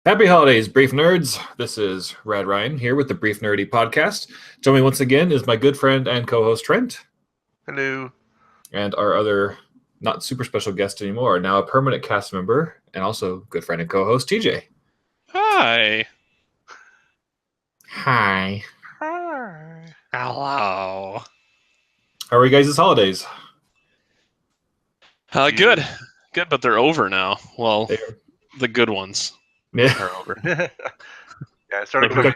Happy holidays, Brief Nerds. This is Rad Ryan here with the Brief Nerdy podcast. Joining me once again is my good friend and co-host Trent. Hello. And our other not super special guest anymore, now a permanent cast member and also good friend and co-host TJ. Hi. Hi. Hi. Hello. How are you guys this holidays? Good, but they're over now. Well, They're- the good ones Yeah. are over. Yeah, I started coming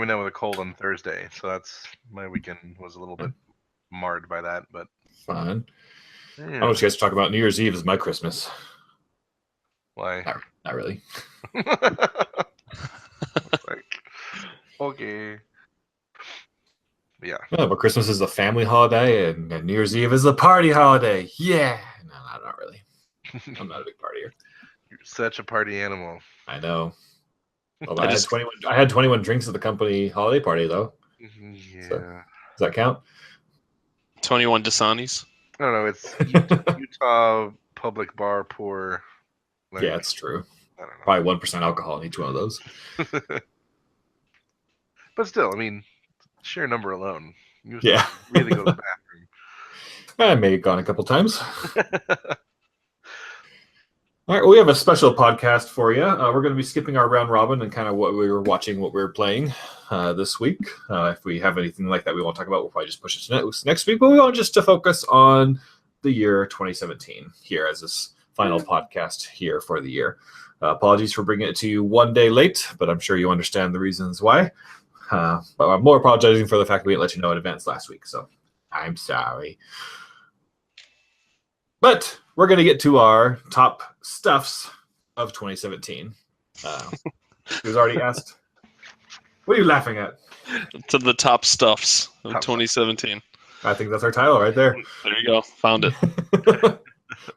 down with a cold on Thursday, so that's my weekend was a little bit marred by that. But Fun. I yeah. want you guys to talk about New Year's Eve as my Christmas. Why? Not really. Like, okay. Yeah. No, but Christmas is a family holiday and New Year's Eve is a party holiday. Yeah. No, not really. I'm not a big partier. You're such a party animal. I know. Well, I had 21 drinks at the company holiday party, though. Yeah. So, does that count? 21 Dasanis. I don't know. It's Utah public bar pour. Like, Yeah, it's true. I don't know. Probably 1% alcohol in each one of those. But still, I mean, sheer number alone. You Yeah. really go to the bathroom. I may have gone a couple times. All right, well, we have a special podcast for you. We're going to be skipping our round robin and kind of what we were watching, what we were playing this week. If we have anything like that we want to talk about, we'll probably just push it to next week. But we want just to focus on the year 2017 here as this final podcast here for the year. Apologies for bringing it to you one day late, but I'm sure you understand the reasons why. But I'm more apologizing for the fact we didn't let you know in advance last week, so I'm sorry. But we're going to get to our top stuffs of 2017. Who's already asked? What are you laughing at? To the top stuffs of Top 2017. I think that's our title right there. There you go. Found it.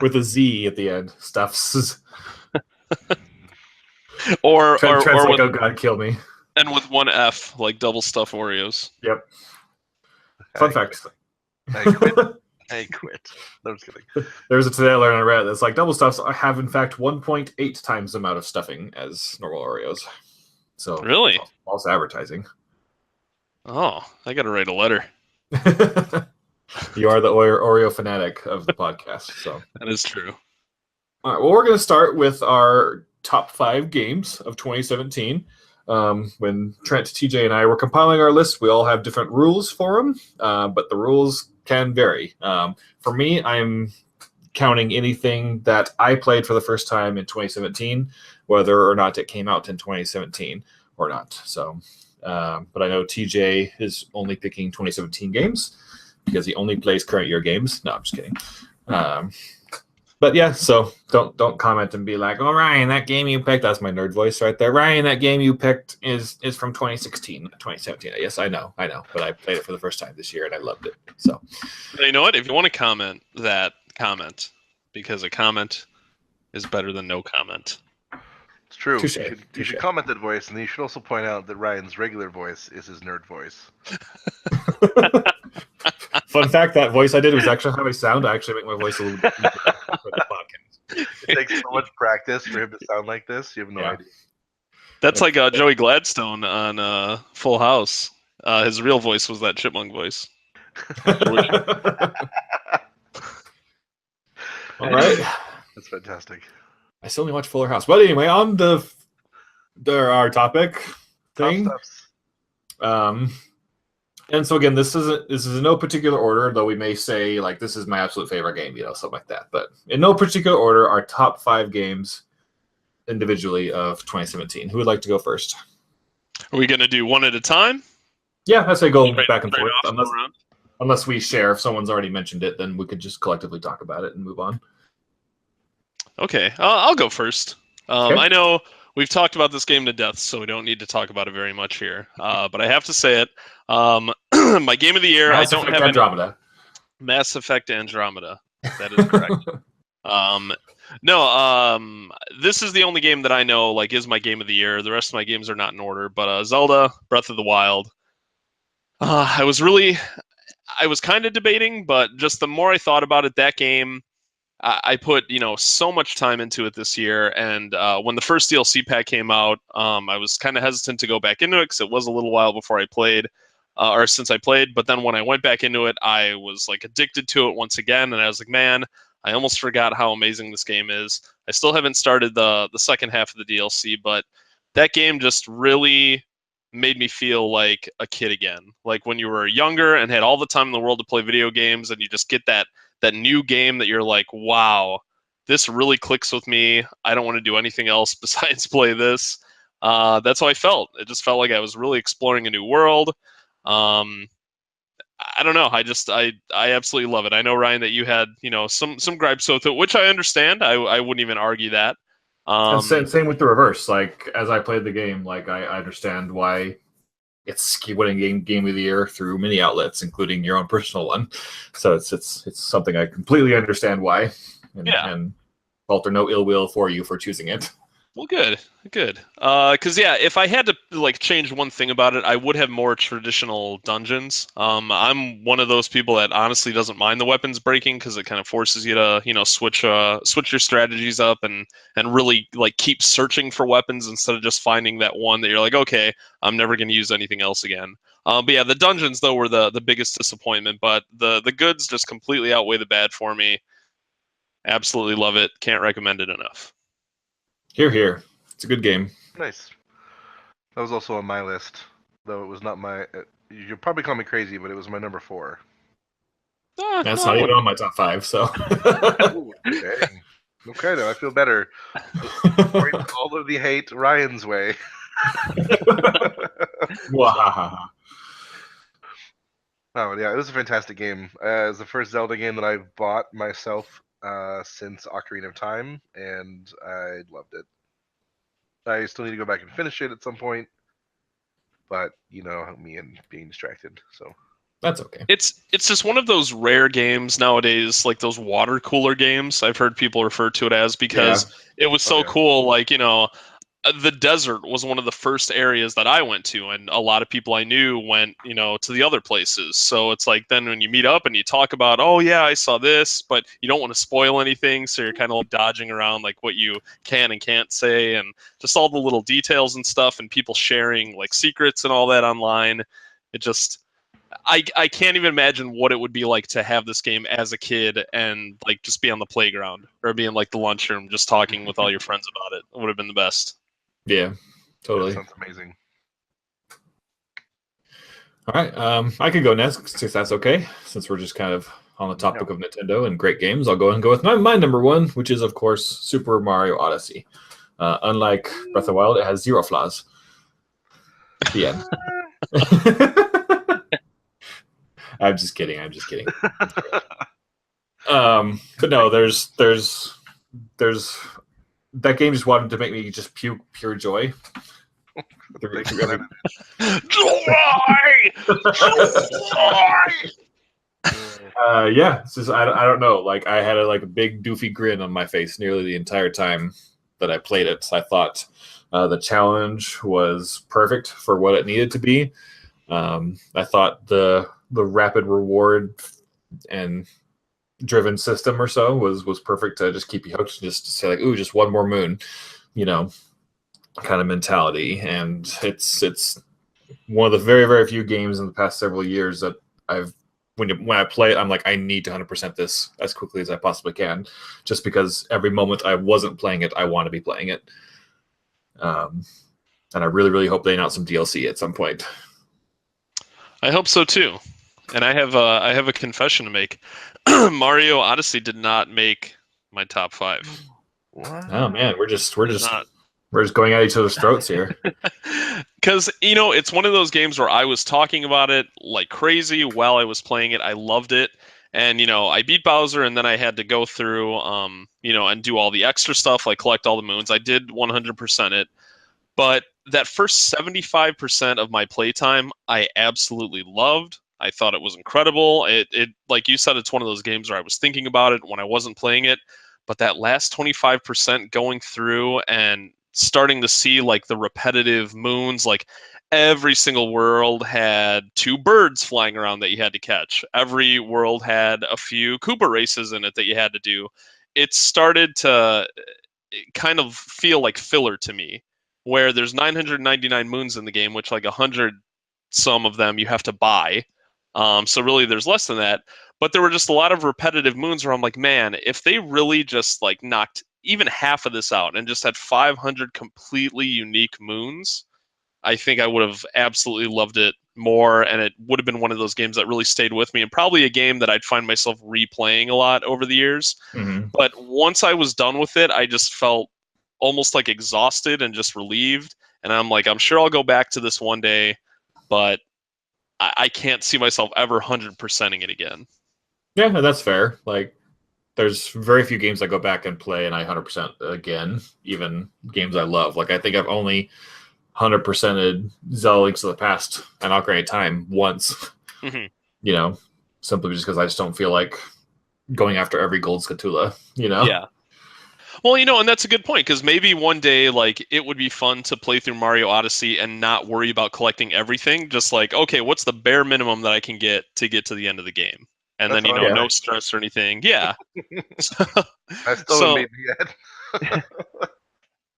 With a Z at the end. Stuffs. Or Trent's or like, with, oh God, kill me. and with one F, like double stuff Oreos. Yep. Fun fact. I quit. I quit. No, I'm just kidding. There's a today I learned on Reddit that's like double stuffs have in fact 1.8 times the amount of stuffing as normal Oreos. So Really? false advertising. Oh, I got to write a letter. You are the Oreo fanatic of the podcast. So That is true. all right, well, we're going to start with our top 5 games of 2017. When Trent, TJ, and I were compiling our list, we all have different rules for them, but the rules can vary. For me, I'm counting anything that I played for the first time in 2017, whether or not it came out in 2017 or not. So, but I know TJ is only picking 2017 games because he only plays current year games. No, I'm just kidding. But yeah, so don't comment and be like, "Oh, Ryan, that game you picked." That's my nerd voice right there. Ryan, that game you picked is from 2016, not 2017. Yes, I know, but I played it for the first time this year and I loved it. So, You know what? If you want to comment, comment, because a comment is better than no comment. It's true. Touche, You touche. should comment that voice, and you should also point out that Ryan's regular voice is his nerd voice. fun fact: that voice I did was actually how I sound. I actually make my voice a little bit deeper for the podcast. It takes so much practice for him to sound like this. You have no Yeah. idea. That's like Joey Gladstone on Full House. His real voice was that chipmunk voice. All right. That's fantastic. I still only watch Fuller House. But anyway, on our topic thing. Top stuffs. And so again, this is in no particular order, though we may say like this is my absolute favorite game, something like that. But in no particular order, our top 5 games individually of 2017. Who would like to go first? Are we gonna do one at a time? Yeah, I say go Straight- back and straight forth. off, go around? Unless we share, if someone's already mentioned it, then we could just collectively talk about it and move on. Okay, I'll go first. Okay. I know we've talked about this game to death, so we don't need to talk about it very much here. But I have to say it. My game of the year, Mass I don't Effect have Andromeda. Mass Effect Andromeda. That is correct. This is the only game that I know is my game of the year. The rest of my games are not in order, but Zelda, Breath of the Wild. I was kind of debating, but just the more I thought about it, that game, I put so much time into it this year, and when the first DLC pack came out, I was kind of hesitant to go back into it because it was a little while before I played, or since I played. But then when I went back into it, I was like addicted to it once again, and I was like, man, I almost forgot how amazing this game is. I still haven't started the second half of the DLC, but that game just really made me feel like a kid again. Like when you were younger and had all the time in the world to play video games, and you just get that new game that you're like, wow, this really clicks with me. I don't want to do anything else besides play this. That's how I felt. It just felt like I was really exploring a new world. I don't know. I absolutely love it. I know, Ryan, that you had some gripes with it, which I understand. I wouldn't even argue that. And same with the reverse. Like as I played the game, like I understand why it's winning game of the year through many outlets, including your own personal one. So it's something I completely understand why. And Walter, no ill will for you for choosing it. Well, good. Because if I had to like change one thing about it, I would have more traditional dungeons. I'm one of those people that honestly doesn't mind the weapons breaking because it kind of forces you to switch your strategies up and really like keep searching for weapons instead of just finding that one that you're like, okay, I'm never going to use anything else again. But yeah, the dungeons though were the biggest disappointment, but the goods just completely outweigh the bad for me. Absolutely love it. Can't recommend it enough. Here. It's a good game. Nice. That was also on my list, though it was not my. You'll probably call me crazy, but it was my number 4. That's not even on my top 5. So. Ooh, dang. Okay, though I feel better. All of the hate Ryan's way. Oh yeah, it was a fantastic game. It was the first Zelda game that I've bought myself since Ocarina of Time, and I loved it. I still need to go back and finish it at some point, but me and being distracted, so that's okay. It's just one of those rare games nowadays, like those water cooler games I've heard people refer to it as, because it was so cool. Like the desert was one of the first areas that I went to, and a lot of people I knew went, to the other places. So it's like then when you meet up and you talk about, oh yeah, I saw this, but you don't want to spoil anything, so you're kind of like dodging around like what you can and can't say, and just all the little details and stuff, and people sharing like secrets and all that online. It just, I can't even imagine what it would be like to have this game as a kid and like just be on the playground or be in like the lunchroom just talking with all your friends about it. It would have been the best. Yeah, totally. That sounds amazing. All right, I could go next if that's okay, since we're just kind of on the topic of Nintendo and great games. I'll go ahead and go with my number 1, which is of course Super Mario Odyssey. Unlike Breath of the Wild, it has 0 flaws. The end. I'm just kidding. But no, there's that game just wanted to make me just puke pure joy. It's just I don't know. Like I had a big doofy grin on my face nearly the entire time that I played it. So I thought the challenge was perfect for what it needed to be. I thought the rapid reward and driven system or so was perfect to just keep you hooked, just to say like, ooh, just one more moon, kind of mentality. And it's one of the very, very few games in the past several years that when I play it, I'm like, I need to 100% this as quickly as I possibly can, just because every moment I wasn't playing it, I want to be playing it. And I really, really hope they announce some DLC at some point. I hope so too. And I have a confession to make. Mario Odyssey did not make my top 5. What? Oh man, we're just going at each other's throats here. Because it's one of those games where I was talking about it like crazy while I was playing it. I loved it, and I beat Bowser, and then I had to go through and do all the extra stuff, like collect all the moons. I did 100% it, but that first 75% of my playtime, I absolutely loved. I thought it was incredible. It like you said, it's one of those games where I was thinking about it when I wasn't playing it. But that last 25% going through and starting to see like the repetitive moons, like every single world had 2 birds flying around that you had to catch. Every world had a few Koopa races in it that you had to do. it started to kind of feel like filler to me, where there's 999 moons in the game, which like 100 some of them you have to buy. So really there's less than that. But there were just a lot of repetitive moons where I'm like, man, if they really just like knocked even half of this out and just had 500 completely unique moons, I think I would have absolutely loved it more, and it would have been one of those games that really stayed with me, and probably a game that I'd find myself replaying a lot over the years. Mm-hmm. But once I was done with it, I just felt almost like exhausted and just relieved. And I'm like, I'm sure I'll go back to this one day, but I can't see myself ever 100%ing it again. Yeah, no, that's fair. Like, there's very few games I go back and play and I 100% again, even games I love. Like, I think I've only 100%ed Zelda Links to the Past and Ocarina of Time once. Mm-hmm. You know, simply just because I just don't feel like going after every gold scatula, you know? Yeah. Well, you know, and that's a good point, because maybe one day, like, it would be fun to play through Mario Odyssey and not worry about collecting everything. Just like, okay, what's the bare minimum that I can get to the end of the game? And That's then, you know, yeah. no stress or anything. Yeah. I still haven't made it yet.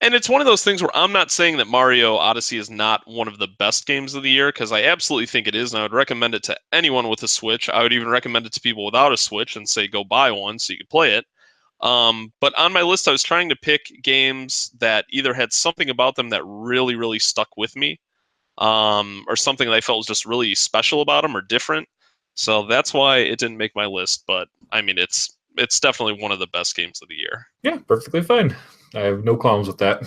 And it's one of those things where I'm not saying that Mario Odyssey is not one of the best games of the year, because I absolutely think it is, and I would recommend it to anyone with a Switch. I would even recommend it to people without a Switch and say go buy one so you can play it. But on my list, I was trying to pick games that either had something about them that really, really stuck with me, or something that I felt was just really special about them or different. So that's why it didn't make my list. But I mean, it's definitely one of the best games of the year. Yeah, perfectly fine. I have no qualms with that.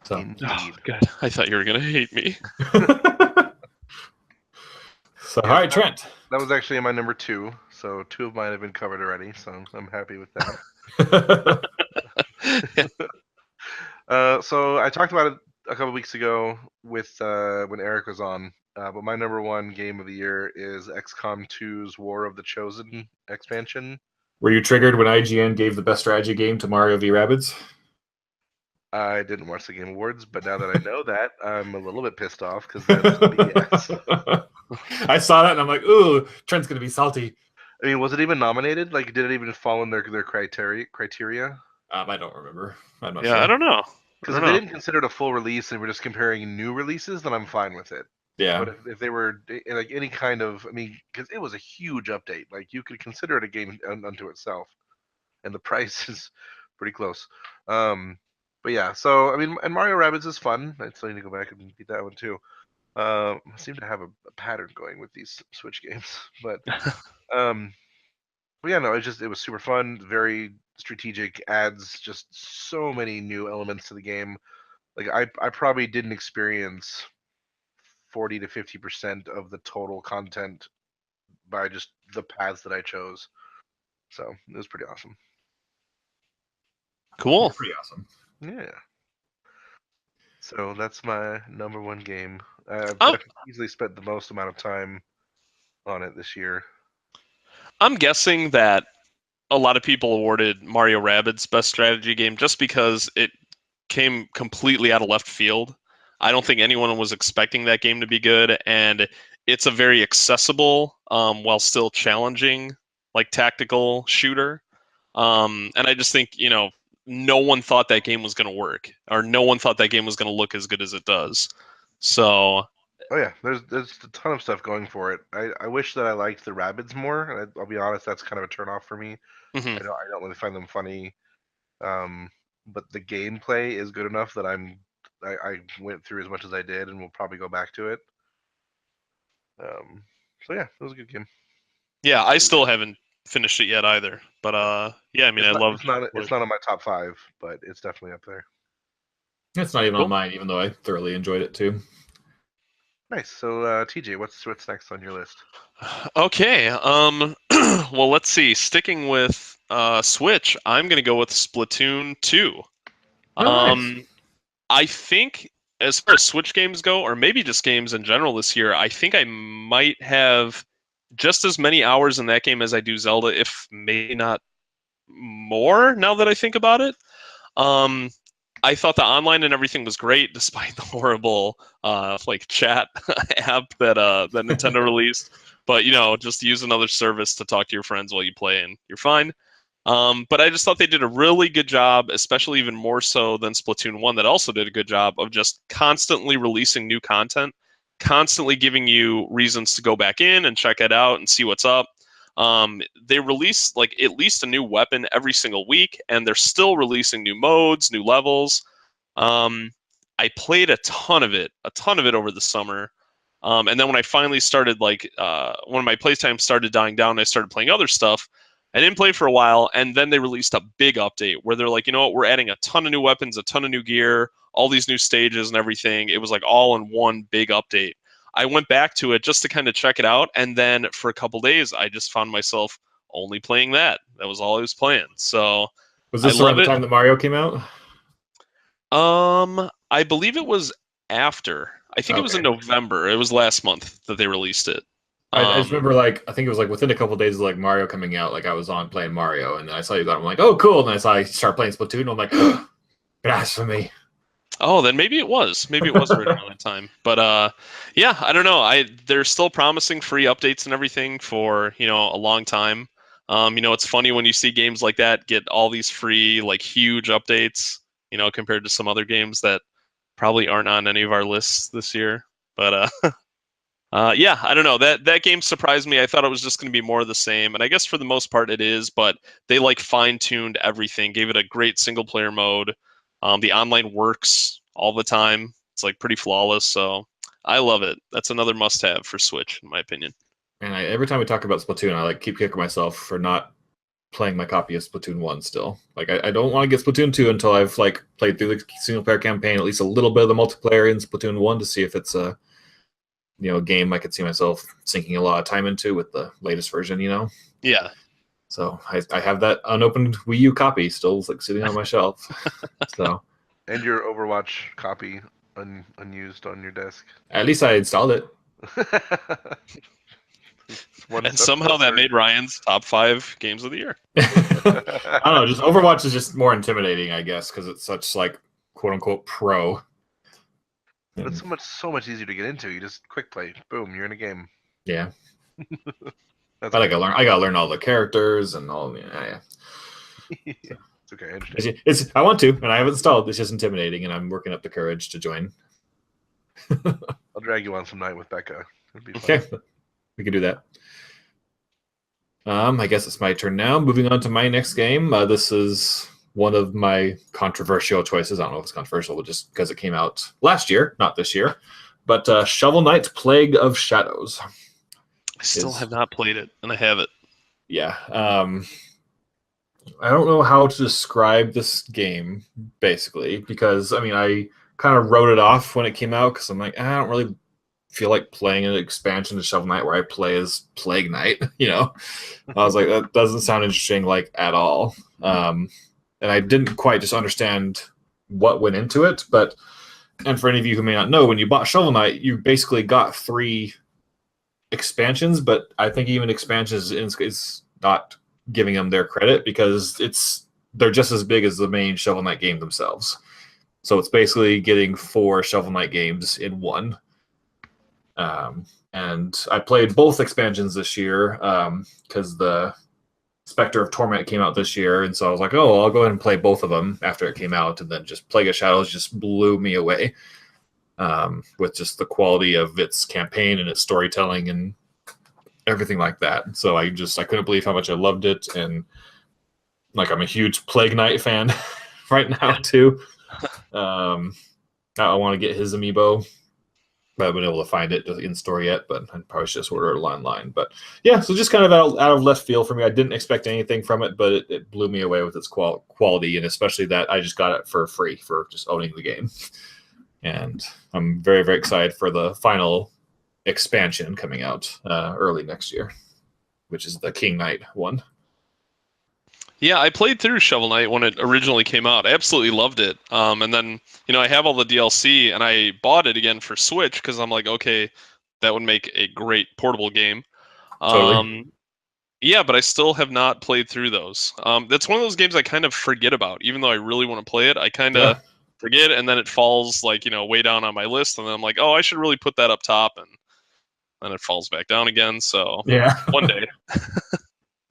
So. Oh, God, I thought you were gonna hate me. So, all right, Trent. That was actually my number 2, so 2 of mine have been covered already, so I'm happy with that. So I talked about it a couple weeks ago with when Eric was on, but my number 1 game of the year is XCOM 2's War of the Chosen expansion. Were you triggered when IGN gave the best strategy game to Mario v. Rabbids? I didn't watch the Game Awards, but now that I know that, I'm a little bit pissed off because that's BS. I saw that and I'm like, ooh, Trent's going to be salty. I mean, was it even nominated? Like, did it even fall in their criteria? I don't remember. I'm not Yeah, sure. I don't know. Because if they didn't consider it a full release and we're just comparing new releases, then I'm fine with it. Yeah. But if they were like any kind of, I mean, because it was a huge update, like you could consider it a game unto itself, and the price is pretty close. But yeah, so I mean, and Mario Rabbids is fun. I still need to go back and beat that one too. I seem to have a pattern going with these Switch games, but yeah, no, it was super fun, very strategic, adds just so many new elements to the game. Like I probably didn't experience 40 to 50% of the total content by just the paths that I chose. So it was pretty awesome. Cool. Pretty awesome. Yeah. So that's my number 1 game. I've easily spent the most amount of time on it this year. I'm guessing that a lot of people awarded Mario Rabbids best strategy game just because it came completely out of left field. I don't think anyone was expecting that game to be good, and it's a very accessible, while still challenging, like tactical shooter. And I just think, you know, no one thought that game was going to work, or no one thought that game was going to look as good as it does. So, oh yeah, there's a ton of stuff going for it. I wish that I liked the Rabbids more, and I'll be honest, that's kind of a turnoff for me. mm-hmm. I don't really find them funny, but the gameplay is good enough that I went through as much as I did, and will probably go back to it. So yeah, it was a good game. Yeah, I still haven't finished it yet either, but yeah, I mean, it's not on my top 5, but it's definitely up there. It's not even on mine, even though I thoroughly enjoyed it too. Nice. So TJ, what's next on your list? Okay. Well, let's see. Sticking with Switch, I'm gonna go with Splatoon 2. Nice. I think as far as Switch games go, or maybe just games in general this year, I think I might have just as many hours in that game as I do Zelda, if maybe not more, now that I think about it. I thought the online and everything was great, despite the horrible like chat app that Nintendo released. But just use another service to talk to your friends while you play, and you're fine. But I just thought they did a really good job, especially even more so than Splatoon 1, that also did a good job of just constantly releasing new content, constantly giving you reasons to go back in and check it out and see what's up. They release like at least a new weapon every single week, and they're still releasing new modes, new levels. I played a ton of it over the summer. And then when I finally started, when my playtime started dying down, I started playing other stuff. I didn't play for a while, and then they released a big update where they're like, you know what, we're adding a ton of new weapons, a ton of new gear, all these new stages and everything. It was like all in one big update. I went back to it just to kind of check it out, and then for a couple days, I just found myself only playing that. That was all I was playing. So was this around the time that Mario came out? I believe it was after. I think it was in November. It was last month that they released it. I just remember, I think it was within a couple of days of Mario coming out. I was on playing Mario, and I saw you got. I'm like, oh, cool. And I saw you start playing Splatoon. And I'm like, blasphemy. Oh, then maybe it was. Maybe it was right around that time. But yeah, I don't know. They're still promising free updates and everything for a long time. It's funny when you see games like that get all these free huge updates. Compared to some other games that probably aren't on any of our lists this year. But yeah, I don't know. That game surprised me. I thought it was just going to be more of the same, and I guess for the most part it is. But they fine-tuned everything, gave it a great single-player mode. The online works all the time. It's pretty flawless. So I love it. That's another must-have for Switch, in my opinion. And every time we talk about Splatoon, I keep kicking myself for not playing my copy of Splatoon 1 still. I don't want to get Splatoon 2 until I've played through the single-player campaign, at least a little bit of the multiplayer in Splatoon 1 to see if it's a game I could see myself sinking a lot of time into with the latest version, Yeah. So I have that unopened Wii U copy still sitting on my shelf. So. And your Overwatch copy unused on your desk. At least I installed it. And somehow that made Ryan's top 5 games of the year. I don't know. Just Overwatch is just more intimidating, I guess, because it's such quote unquote pro. But it's so much easier to get into. You just quick play, boom, you're in a game. Yeah. But I gotta learn all the characters and all. Yeah. It's okay. I understand. I want to, and I haven't installed. It's just intimidating, and I'm working up the courage to join. I'll drag you on some night with Becca. It'd be fun. Okay, we can do that. I guess it's my turn now. Moving on to my next game. This is one of my controversial choices. I don't know if it's controversial, but just because it came out last year, not this year. But Shovelknight: Plague of Shadows. I still have not played it, and I have it. Yeah. I don't know how to describe this game, basically, because, I kind of wrote it off when it came out, because I'm like, I don't really feel like playing an expansion to Shovel Knight where I play as Plague Knight, I was like, that doesn't sound interesting, at all. And I didn't quite just understand what went into it, and for any of you who may not know, when you bought Shovel Knight, you basically got 3 expansions, but I think even expansions is not giving them their credit, because they're just as big as the main Shovel Knight game themselves. So it's basically getting 4 Shovel Knight games in one. And I played both expansions this year because the Spectre of Torment came out this year, and so I was like, oh, I'll go ahead and play both of them after it came out, and then just Plague of Shadows just blew me away. With just the quality of its campaign and its storytelling and everything like that. So I couldn't believe how much I loved it, and I'm a huge Plague Knight fan right now too. I want to get his amiibo. I haven't been able to find it in store yet, but I probably should just order it online. But yeah, so just kind of out of left field for me. I didn't expect anything from it, but it blew me away with its quality, and especially that I just got it for free for just owning the game. And I'm very, very excited for the final expansion coming out early next year, which is the King Knight one. Yeah, I played through Shovel Knight when it originally came out. I absolutely loved it. And then, I have all the DLC, and I bought it again for Switch because I'm like, okay, that would make a great portable game. Totally. Yeah, but I still have not played through those. That's one of those games I kind of forget about. Even though I really want to play it, I kind of forget, and then it falls way down on my list, and then I'm like, oh, I should really put that up top. And and it falls back down again. So Yeah. one day.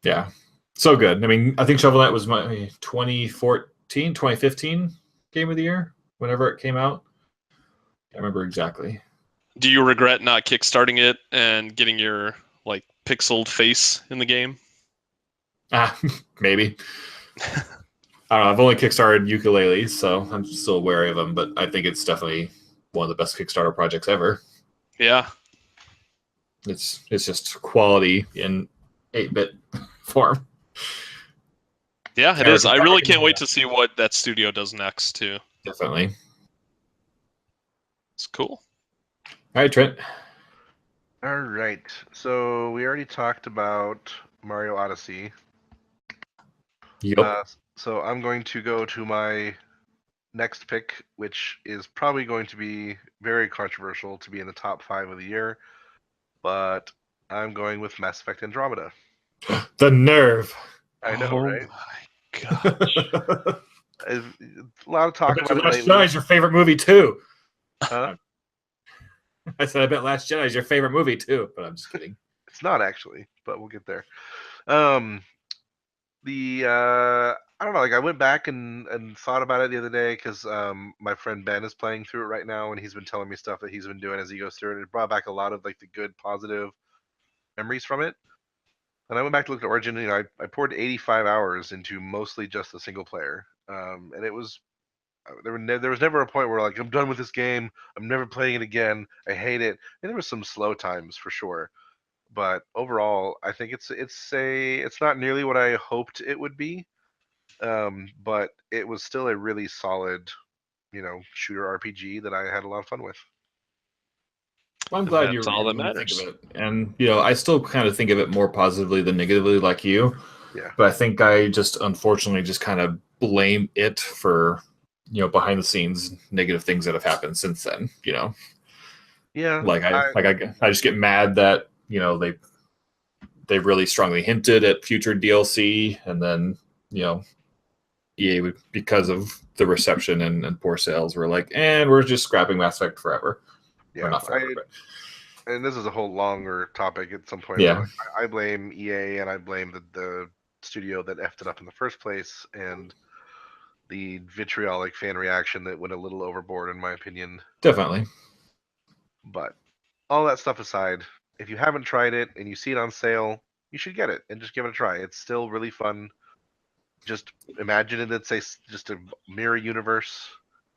Yeah. So good. I mean, I think Shovel Knight was my 2014, 2015 game of the year, whenever it came out. I remember exactly. Do you regret not kickstarting it and getting your like pixeled face in the game? Maybe. I don't know. I've only kickstarted ukuleles, so I'm still wary of them, but I think it's definitely one of the best Kickstarter projects ever. Yeah. It's just quality in 8-bit form. Yeah, it is. I really can't wait to see what that studio does next, too. Definitely. It's cool. All right, Trent. All right. So we already talked about Mario Odyssey. Yep. So I'm going to go to my next pick, which is probably going to be very controversial to be in the top 5 of the year, but I'm going with Mass Effect Andromeda. The nerve. I know, right? My gosh. A lot of talk about it Last lately. Jedi is your favorite movie too. Huh? I said I bet Last Jedi is your favorite movie too, but I'm just kidding. It's not actually, but we'll get there. I don't know, like I went back and thought about it the other day because my friend Ben is playing through it right now, and he's been telling me stuff that he's been doing as he goes through it. It brought back a lot of like the good, positive memories from it. And I went back to look at Origin. You know, I poured 85 hours into mostly just the single player, and it was there was never a point where like I'm done with this game. I'm never playing it again. I hate it. And there were some slow times for sure, but overall, I think it's not nearly what I hoped it would be, but it was still a really solid, shooter RPG that I had a lot of fun with. Well, I'm glad That's all that when you matters. think of it. And, I still kind of think of it more positively than negatively like you. Yeah. But I think I just unfortunately just kind of blame it for, behind the scenes negative things that have happened since then, Yeah. Like I just get mad that, they really strongly hinted at future DLC, and then, EA would, because of the reception and poor sales, were like, and we're just scrapping Mass Effect forever. Yeah. Or not forever, but And this is a whole longer topic at some point. Yeah. But I blame EA and I blame the studio that effed it up in the first place, and the vitriolic fan reaction that went a little overboard, in my opinion. definitely. But all that stuff aside, if you haven't tried it and you see it on sale, you should get it and just give it a try. It's still really fun. Just imagine it. It's just a mirror universe.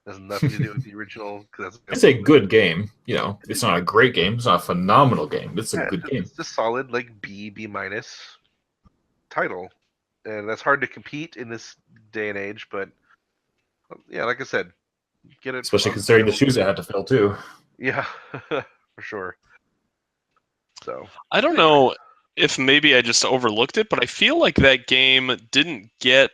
It has nothing to do with the original. It's a good game. It's not a great game. It's not a phenomenal game. It's a good game. It's a solid like B minus title, and that's hard to compete in this day and age. But yeah, like I said, get it. Especially considering the shoes I had to fill too. Yeah, for sure. So I don't know if maybe I just overlooked it, but I feel like that game didn't get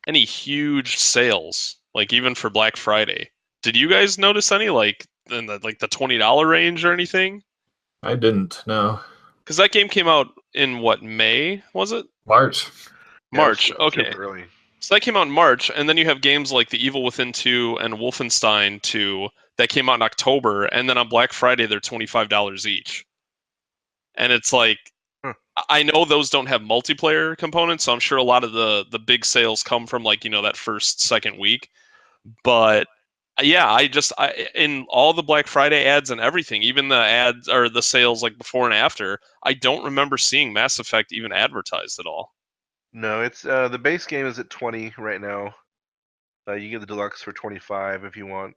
any huge sales, like even for Black Friday. Did you guys notice any, like in the $20 range or anything? I didn't. No. Because that game came out in what, May? Was it? March. March. Yeah, Okay. super early. So that came out in March, and then you have games like The Evil Within 2 and Wolfenstein 2 that came out in October, and then on Black Friday they're $25 each. And it's like, I know those don't have multiplayer components, so I'm sure a lot of the big sales come from like, that first, second week. But yeah, I in all the Black Friday ads and everything, even the ads or the sales like before and after, I don't remember seeing Mass Effect even advertised at all. No, it's the base game is at 20 right now. You get the deluxe for 25 if you want.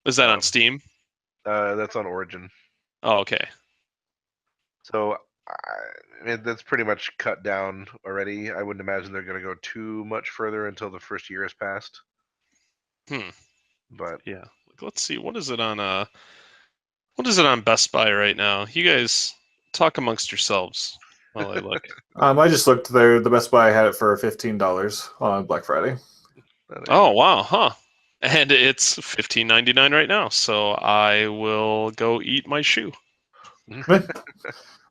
Is that on Steam? That's on Origin. Oh, okay. So that's pretty much cut down already. I wouldn't imagine they're going to go too much further until the first year has passed. But yeah, let's see. What is it on Best Buy right now? You guys talk amongst yourselves while I look. I just looked there. The Best Buy had it for $15 on Black Friday. Oh wow, huh? And it's $15.99 right now. So I will go eat my shoe.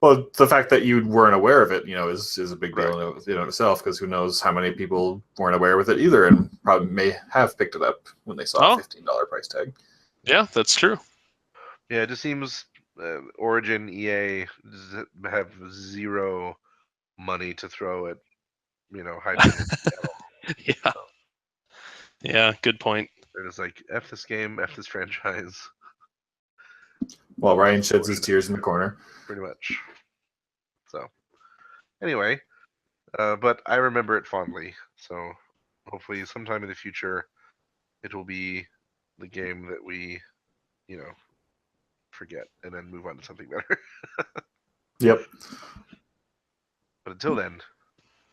Well, the fact that you weren't aware of it, is a big deal Right. in itself, because who knows how many people weren't aware with it either, and probably may have picked it up when they saw a $15 price tag. Yeah, that's true. Yeah, it just seems Origin, EA have zero money to throw at, high fidelity at all. Yeah. So Yeah, good point. they're just like, F this game, F this franchise. While Ryan sheds his tears in the corner. Pretty much. So, anyway, but I remember it fondly. So, hopefully, sometime in the future, it will be the game that we, forget and then move on to something better. Yep. But until then,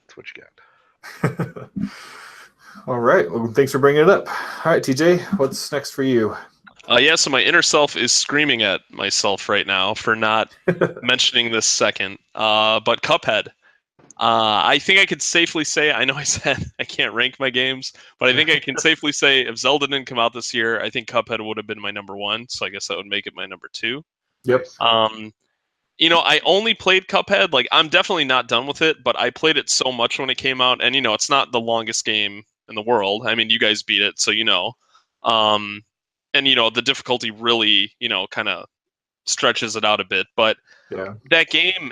that's what you got. All right. Well, thanks for bringing it up. All right, TJ, what's next for you? Yeah, so my inner self is screaming at myself right now for not mentioning this second. But Cuphead. I think I could safely say, I know I said I can't rank my games, but I think I can safely say if Zelda didn't come out this year, I think Cuphead would have been my number one. So I guess that would make it my number two. Yep. I only played Cuphead. Like, I'm definitely not done with it, but I played it so much when it came out. And, it's not the longest game in the world. I mean, you guys beat it, so and, the difficulty really, kind of stretches it out a bit. But Yeah. that game,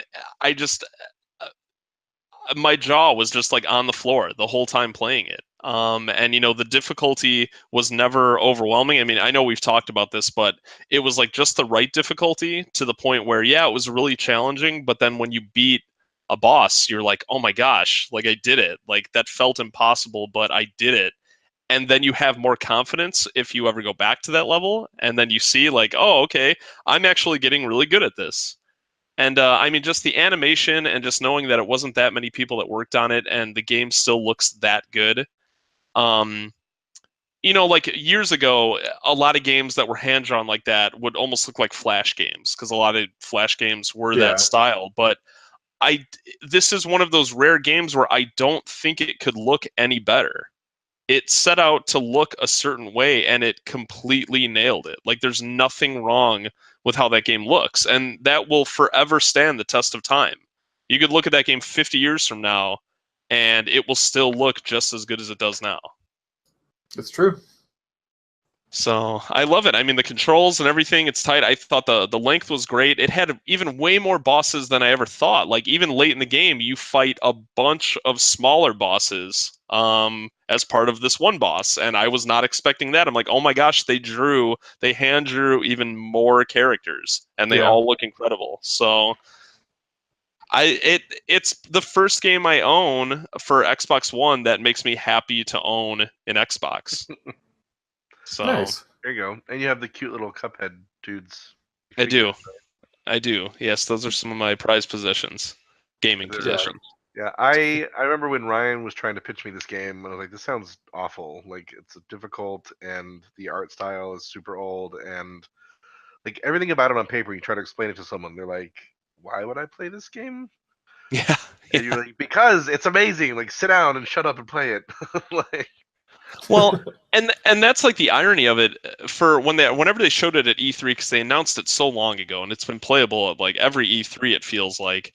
my jaw was just like on the floor the whole time playing it. And the difficulty was never overwhelming. I mean, I know we've talked about this, but it was like just the right difficulty to the point where, yeah, it was really challenging. But then when you beat a boss, you're like, oh my gosh, like I did it. Like that felt impossible, but I did it. And then you have more confidence if you ever go back to that level. And then you see like, oh, okay, I'm actually getting really good at this. And I mean, just the animation and just knowing that it wasn't that many people that worked on it, and the game still looks that good. Like years ago, a lot of games that were hand-drawn like that would almost look like Flash games, because a lot of Flash games were that style. But this is one of those rare games where I don't think it could look any better. It set out to look a certain way, and it completely nailed it. Like, there's nothing wrong with how that game looks, and that will forever stand the test of time. You could look at that game 50 years from now, and it will still look just as good as it does now. That's true. So I love it. I mean, the controls and everything, it's tight. I thought the length was great. It had even way more bosses than I ever thought. Like, even late in the game, you fight a bunch of smaller bosses as part of this one boss, and I was not expecting that. I'm like, oh my gosh, they hand drew even more characters, and they all look incredible. So it's the first game I own for Xbox One that makes me happy to own an Xbox. So nice. There you go. And you have the cute little Cuphead dudes. I do. Yes, those are some of my prized possessions, gaming possessions. Yeah, I remember when Ryan was trying to pitch me this game, and I was like, this sounds awful. Like, it's difficult, and the art style is super old, and like everything about it on paper, you try to explain it to someone, they're like, why would I play this game? Yeah. And you're like, because it's amazing. Like, sit down and shut up and play it. Like, well, and that's like the irony of it. For whenever they showed it at E3, because they announced it so long ago, and it's been playable at like every E3, it feels like.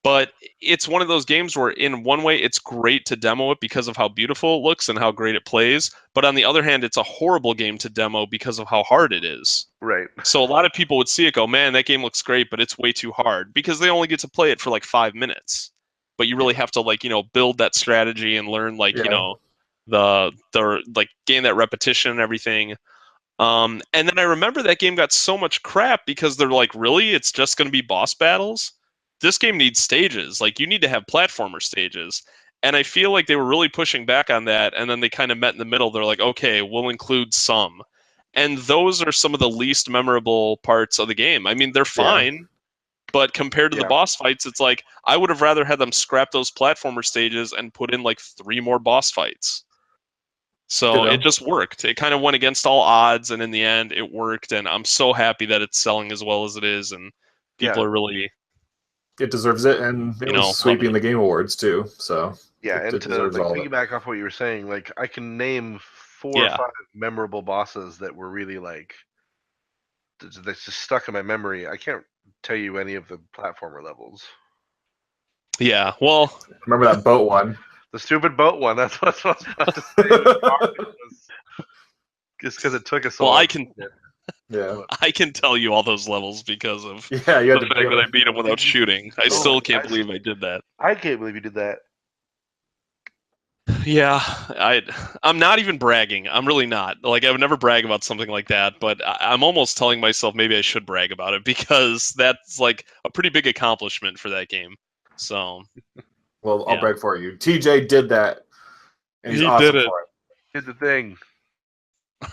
But it's one of those games where, in one way, it's great to demo it because of how beautiful it looks and how great it plays. But on the other hand, it's a horrible game to demo because of how hard it is. Right. So a lot of people would see it, go, man, that game looks great, but it's way too hard, because they only get to play it for like 5 minutes. But you really have to build that strategy and learn the gain that repetition and everything. And then I remember that game got so much crap because they're like, really? It's just going to be boss battles? This game needs stages. Like, you need to have platformer stages. And I feel like they were really pushing back on that, and then they kind of met in the middle. They're like, okay, we'll include some. And those are some of the least memorable parts of the game. I mean, they're fine, but compared to the boss fights, it's like, I would have rather had them scrap those platformer stages and put in like 3 more boss fights. So it just worked. It kind of went against all odds, and in the end, it worked. And I'm so happy that it's selling as well as it is, and people are really... It deserves it, and it was sweeping the Game Awards too. So and to piggyback off what you were saying, like, I can name 4 or 5 memorable bosses that were really like that's just stuck in my memory. I can't tell you any of the platformer levels. Yeah, well, remember that boat one? The stupid boat one. That's what I was about to say. Just because it took us so long. Yeah. I can tell you all those levels because of Yeah, you had the to fact do that I it. beat him without shooting. I still can't believe I did that. I can't believe you did that. Yeah, I'm not even bragging. I'm really not. Like I would never brag about something like that, but I'm almost telling myself maybe I should brag about it because that's like a pretty big accomplishment for that game. So Well, I'll yeah. brag for you. TJ did that, and he's He awesome did it. for it. Did the thing. No,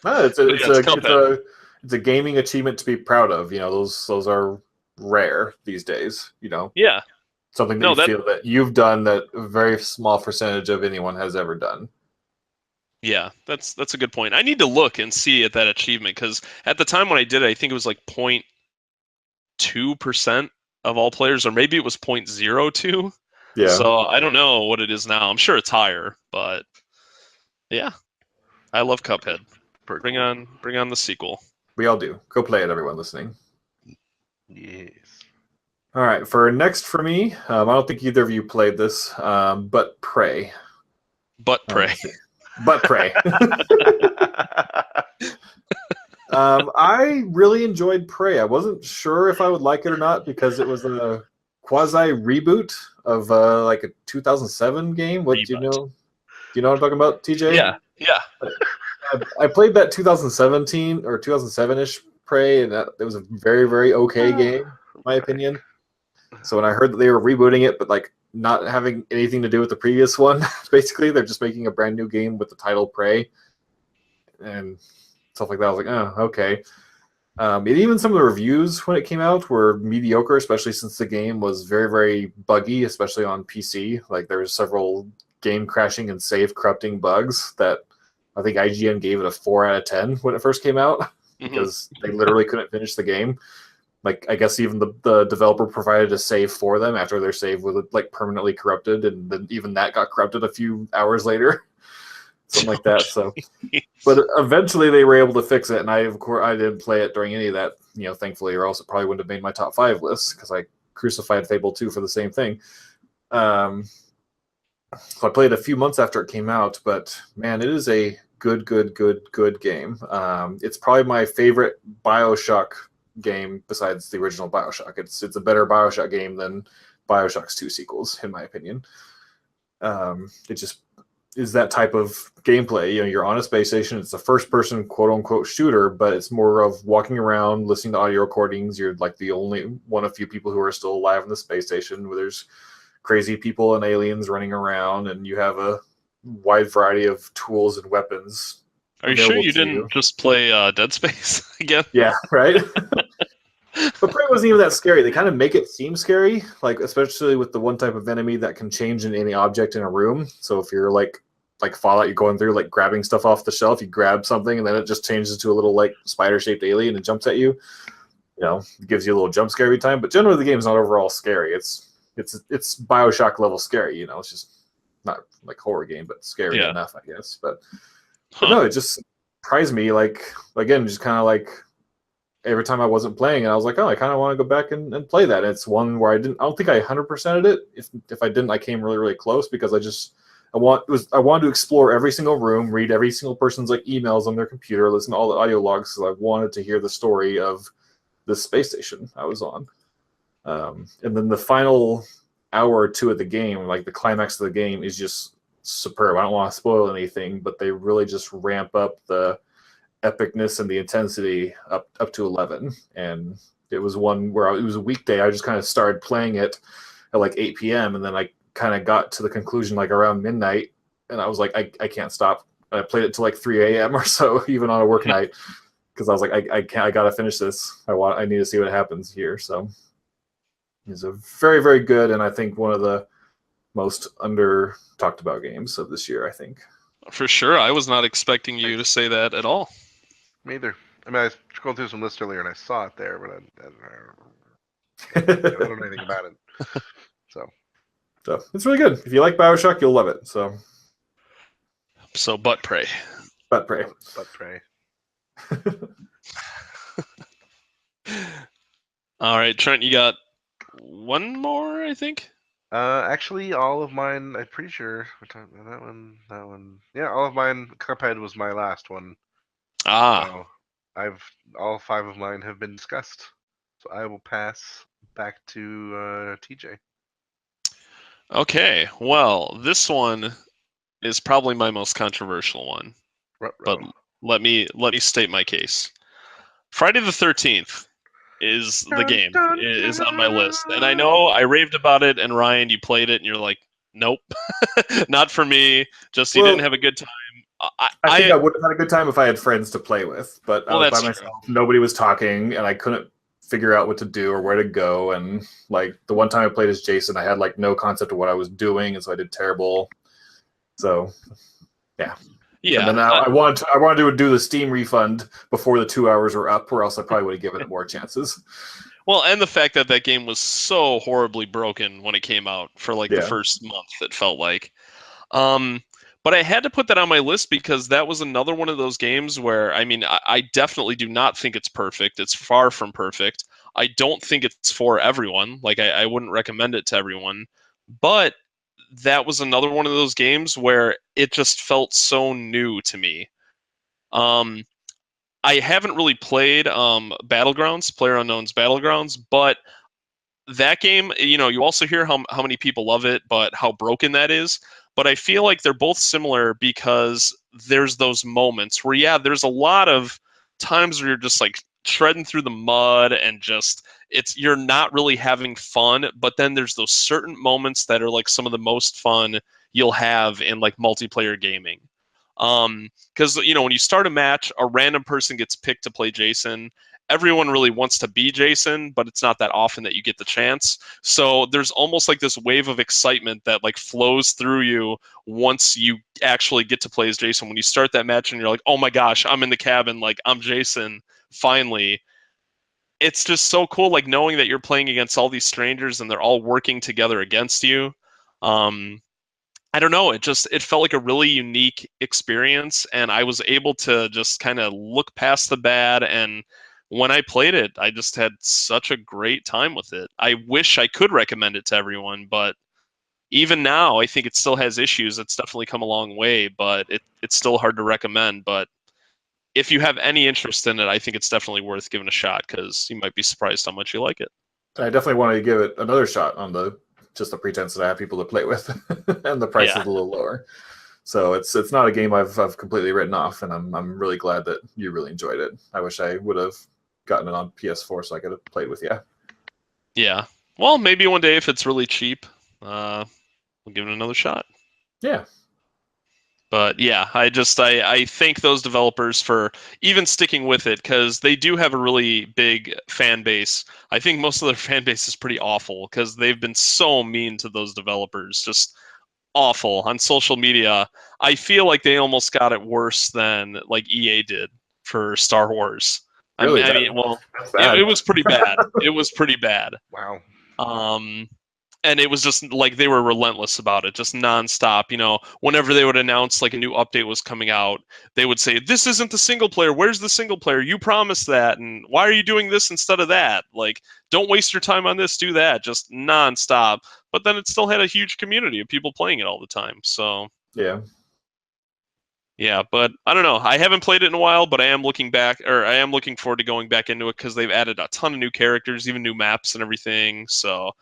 But yeah, it's Cuphead. it's a gaming achievement to be proud of. You know, those are rare these days. You know, Yeah. something that No, you that feel that you've done that a very small percentage of anyone has ever done. yeah, that's a good point. I need to look and see at that achievement because at the time when I did it, I think it was like 0.2% of all players, or maybe it was 0.02. Yeah, So I don't know what it is now. I'm sure it's higher, but yeah, I love Cuphead. Bring on the sequel. we all do. Go play it, everyone listening. Yes. All right, next for me, I don't think either of you played this, but Prey. But pray. But Prey. I really enjoyed Prey. I wasn't sure if I would like it or not because it was a quasi reboot of like a 2007 game. What do you know? Do you know what I'm talking about, TJ? Yeah, yeah. I played that 2017 or 2007-ish Prey, and it was a very, very okay game, in my opinion. So when I heard that they were rebooting it, but like not having anything to do with the previous one, basically they're just making a brand new game with the title Prey and stuff like that. I was like, oh, okay. And even some of the reviews when it came out were mediocre, especially since the game was very, very buggy, especially on PC. Like there was several game crashing and save corrupting bugs that I think IGN gave it a 4 out of 10 when it first came out because they literally couldn't finish the game. Like I guess even the developer provided a save for them after their save was like permanently corrupted, and then even that got corrupted a few hours later, something like that. So, but eventually they were able to fix it, and I didn't play it during any of that, thankfully, or else it probably wouldn't have made my top 5 list because I crucified Fable 2 for the same thing. So I played a few months after it came out, but man, it is a good game. It's probably my favorite BioShock game besides the original BioShock. It's a better BioShock game than BioShock's 2 sequels, in my opinion. It just is that type of gameplay. You're on a space station. It's a first-person quote-unquote shooter, but it's more of walking around, listening to audio recordings. You're like the only one of few people who are still alive in the space station, where there's crazy people and aliens running around, and you have a wide variety of tools and weapons. Are you sure you didn't just play Dead Space again? Yeah, right? But Prey wasn't even that scary. They kind of make it seem scary, like especially with the one type of enemy that can change in any object in a room. So if you're like Fallout, you're going through like grabbing stuff off the shelf, you grab something and then it just changes to a little like spider-shaped alien and jumps at you. It gives you a little jump scare every time. But generally the game's not overall scary. It's BioShock level scary, it's just not like horror game, but scary enough, I guess. But no, it just surprised me. Like again, just kind of like every time I wasn't playing, and I was like, oh, I kind of want to go back and play that. And it's one where I don't think I 100%ed it. If I didn't, I came really, really close because I wanted to explore every single room, read every single person's like emails on their computer, listen to all the audio logs, because I wanted to hear the story of the space station I was on. And then the final hour or two of the game, like the climax of the game, is just superb. I don't want to spoil anything, but they really just ramp up the epicness and the intensity up to 11. And it was one where it was a weekday. I just kind of started playing it at like 8 p.m. and then I kind of got to the conclusion like around midnight, and I was like, I can't stop. And I played it till like 3 a.m. or so, even on a work night, because I was like, I gotta finish this. I need to see what happens here. So it's a very, very good, and I think one of the most under talked about games of this year, I think. For sure. I was not expecting you to say that at all. Me either. I mean, I was scrolled through some lists earlier and I saw it there, but I don't know anything about it. So it's really good. If you like BioShock, you'll love it. So But Prey. But Prey. All right, Trent, you got one more, I think? Actually, all of mine, I'm pretty sure. That one. Yeah, all of mine. Cuphead was my last one. Ah. So all 5 of mine have been discussed, so I will pass back to TJ. Okay, well, this one is probably my most controversial one, but let me state my case. Friday the 13th is the game is on my list, and I know I raved about it, and Ryan, you played it, and you're like, nope, not for me. Just you didn't have a good time. I think I would have had a good time if I had friends to play with, but I was by myself. True. Nobody was talking, and I couldn't figure out what to do or where to go. And like the one time I played as Jason, I had like no concept of what I was doing, and so I did terrible. So, yeah. Yeah. And then I wanted to do the Steam refund before the 2 hours were up, or else I probably would have given it more chances. Well, and the fact that that game was so horribly broken when it came out for like the first month, it felt like. But I had to put that on my list because that was another one of those games where, I mean, I definitely do not think it's perfect. It's far from perfect. I don't think it's for everyone. Like, I wouldn't recommend it to everyone. But that was another one of those games where it just felt so new to me. I haven't really played Battlegrounds, PlayerUnknown's Battlegrounds, but that game, you also hear how many people love it, but how broken that is. But I feel like they're both similar because there's those moments where, there's a lot of times where you're just like treading through the mud and just you're not really having fun. But then there's those certain moments that are like some of the most fun you'll have in like multiplayer gaming. Because when you start a match, a random person gets picked to play Jason. Everyone really wants to be Jason, but it's not that often that you get the chance. So there's almost like this wave of excitement that like flows through you once you actually get to play as Jason. When you start that match and you're like, oh my gosh, I'm in the cabin, like I'm Jason, finally. It's just so cool, like knowing that you're playing against all these strangers and they're all working together against you. I don't know. It felt like a really unique experience, and I was able to just kind of look past the bad. And when I played it, I just had such a great time with it. I wish I could recommend it to everyone, but even now, I think it still has issues. It's definitely come a long way, but it's still hard to recommend. But if you have any interest in it, I think it's definitely worth giving a shot because you might be surprised how much you like it. I definitely want to give it another shot on just the pretense that I have people to play with, and the price is a little lower. So it's not a game I've completely written off, and I'm really glad that you really enjoyed it. I wish I would have gotten it on PS4 so I could have played with you. Yeah. Well, maybe one day if it's really cheap, we'll give it another shot. Yeah. But yeah, I thank those developers for even sticking with it because they do have a really big fan base. I think most of their fan base is pretty awful because they've been so mean to those developers, just awful on social media. I feel like they almost got it worse than like EA did for Star Wars. Really? I mean, well, it was pretty bad. It was pretty bad. Wow. And it was just like they were relentless about it, just nonstop. Whenever they would announce like a new update was coming out, they would say, "This isn't the single player. Where's the single player? You promised that, and why are you doing this instead of that? Like, don't waste your time on this. Do that." Just nonstop. But then it still had a huge community of people playing it all the time. So yeah, but I don't know. I haven't played it in a while, but I am looking forward to going back into it because they've added a ton of new characters, even new maps and everything. So.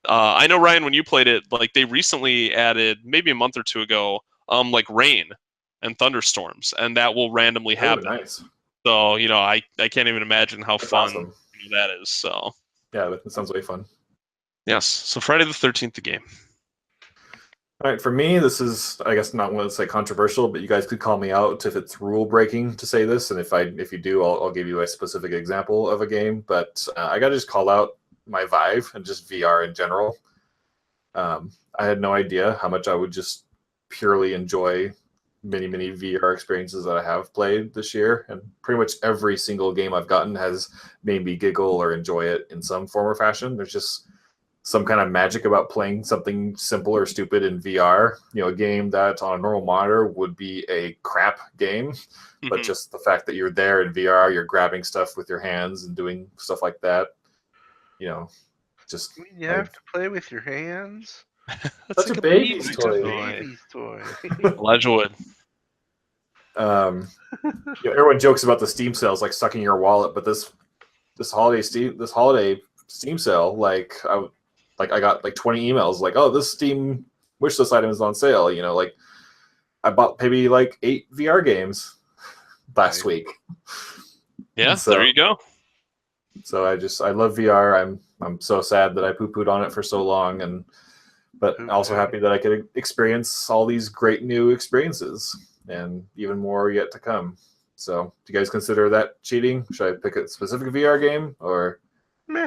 I know, Ryan, when you played it, like they recently added maybe a month or two ago, like rain and thunderstorms, and that will randomly happen. Nice. So I can't even imagine how That's fun awesome. that is. So yeah, that sounds way fun. Yes, so Friday the 13th, the game. All right, for me, this is, I guess, not one that's like controversial, but you guys could call me out if it's rule breaking to say this, and if you do, I'll give you a specific example of a game. But I got to just call out my Vive and just VR in general. I had no idea how much I would just purely enjoy many VR experiences that I have played this year, and pretty much every single game I've gotten has made me giggle or enjoy it in some form or fashion. There's just some kind of magic about playing something simple or stupid in VR. A game that on a normal monitor would be a crap game, but just the fact that you're there in VR, you're grabbing stuff with your hands and doing stuff like that. Just you have to play with your hands. That's such a baby's toy. Baby's toy. Elijah Wood. Everyone jokes about the Steam sales like sucking your wallet, but this holiday Steam sale, like I got like 20 emails like, oh, this Steam wishlist item is on sale. Like I bought maybe like 8 VR games last week. Yeah, so, there you go. So I love VR. I'm so sad that I poo-pooed on it for so long, but also happy that I could experience all these great new experiences and even more yet to come. So, do you guys consider that cheating? Should I pick a specific VR game or? No,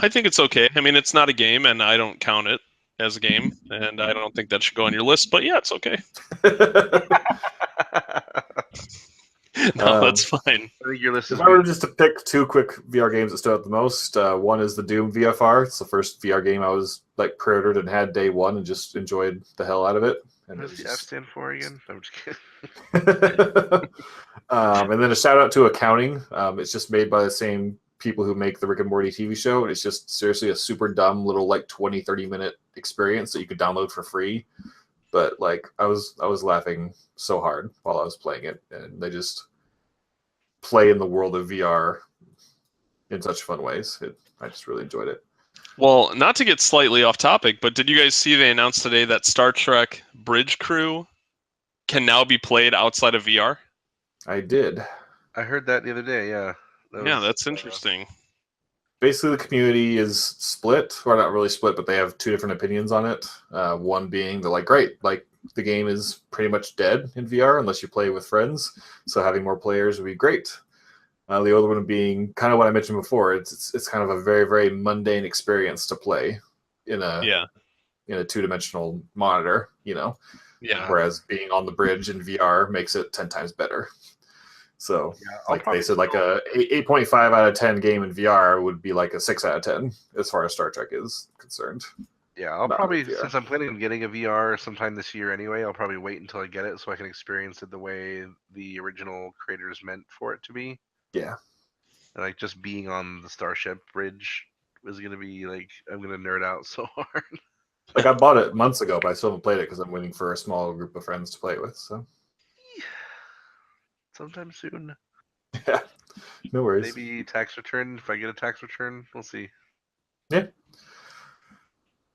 I think it's okay. I mean, it's not a game, and I don't count it as a game, and I don't think that should go on your list. But yeah, it's okay. No, that's fine. I think your list is. If I were just to pick 2 quick VR games that stood out the most, one is the Doom VFR. It's the first VR game I was like pre-ordered and had day one and just enjoyed the hell out of it. And what does the F stand for again? I'm just kidding. And then a shout out to Accounting. It's just made by the same people who make the Rick and Morty TV show, and it's just seriously a super dumb little like 20-30 minute experience that you could download for free. But like I was laughing so hard while I was playing it, and they just play in the world of VR in such fun ways. I just really enjoyed it. Well, not to get slightly off topic, but did you guys see they announced today that Star Trek Bridge Crew can now be played outside of VR? I did. I heard that the other day, yeah. That's interesting. Basically, the community is split, or not really split, but they have 2 different opinions on it. One being they're like, great, like the game is pretty much dead in VR unless you play with friends, so having more players would be great. The other one being kind of what I mentioned before. It's kind of a very, very mundane experience to play in a 2-dimensional monitor, Yeah. Whereas being on the bridge in VR makes it 10 times better. So, they said, like a 8.5 out of 10 game in VR would be like a 6 out of 10 as far as Star Trek is concerned. Yeah, I'll probably, since I'm planning on getting a VR sometime this year anyway, I'll probably wait until I get it so I can experience it the way the original creators meant for it to be. Yeah. And like just being on the Starship Bridge is going to be like, I'm going to nerd out so hard. Like I bought it months ago, but I still haven't played it because I'm waiting for a small group of friends to play it with. So sometime soon. Yeah, no worries. Maybe tax return. If I get a tax return, we'll see. Yeah.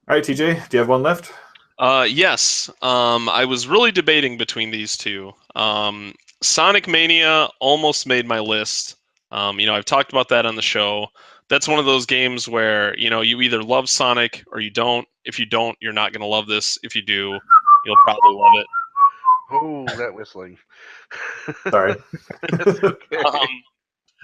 All right, TJ, do you have one left? Yes. I was really debating between these 2. Sonic Mania almost made my list. I've talked about that on the show. That's one of those games where, you either love Sonic or you don't. If you don't, you're not going to love this. If you do, you'll probably love it. Oh, that whistling. Sorry. That's okay.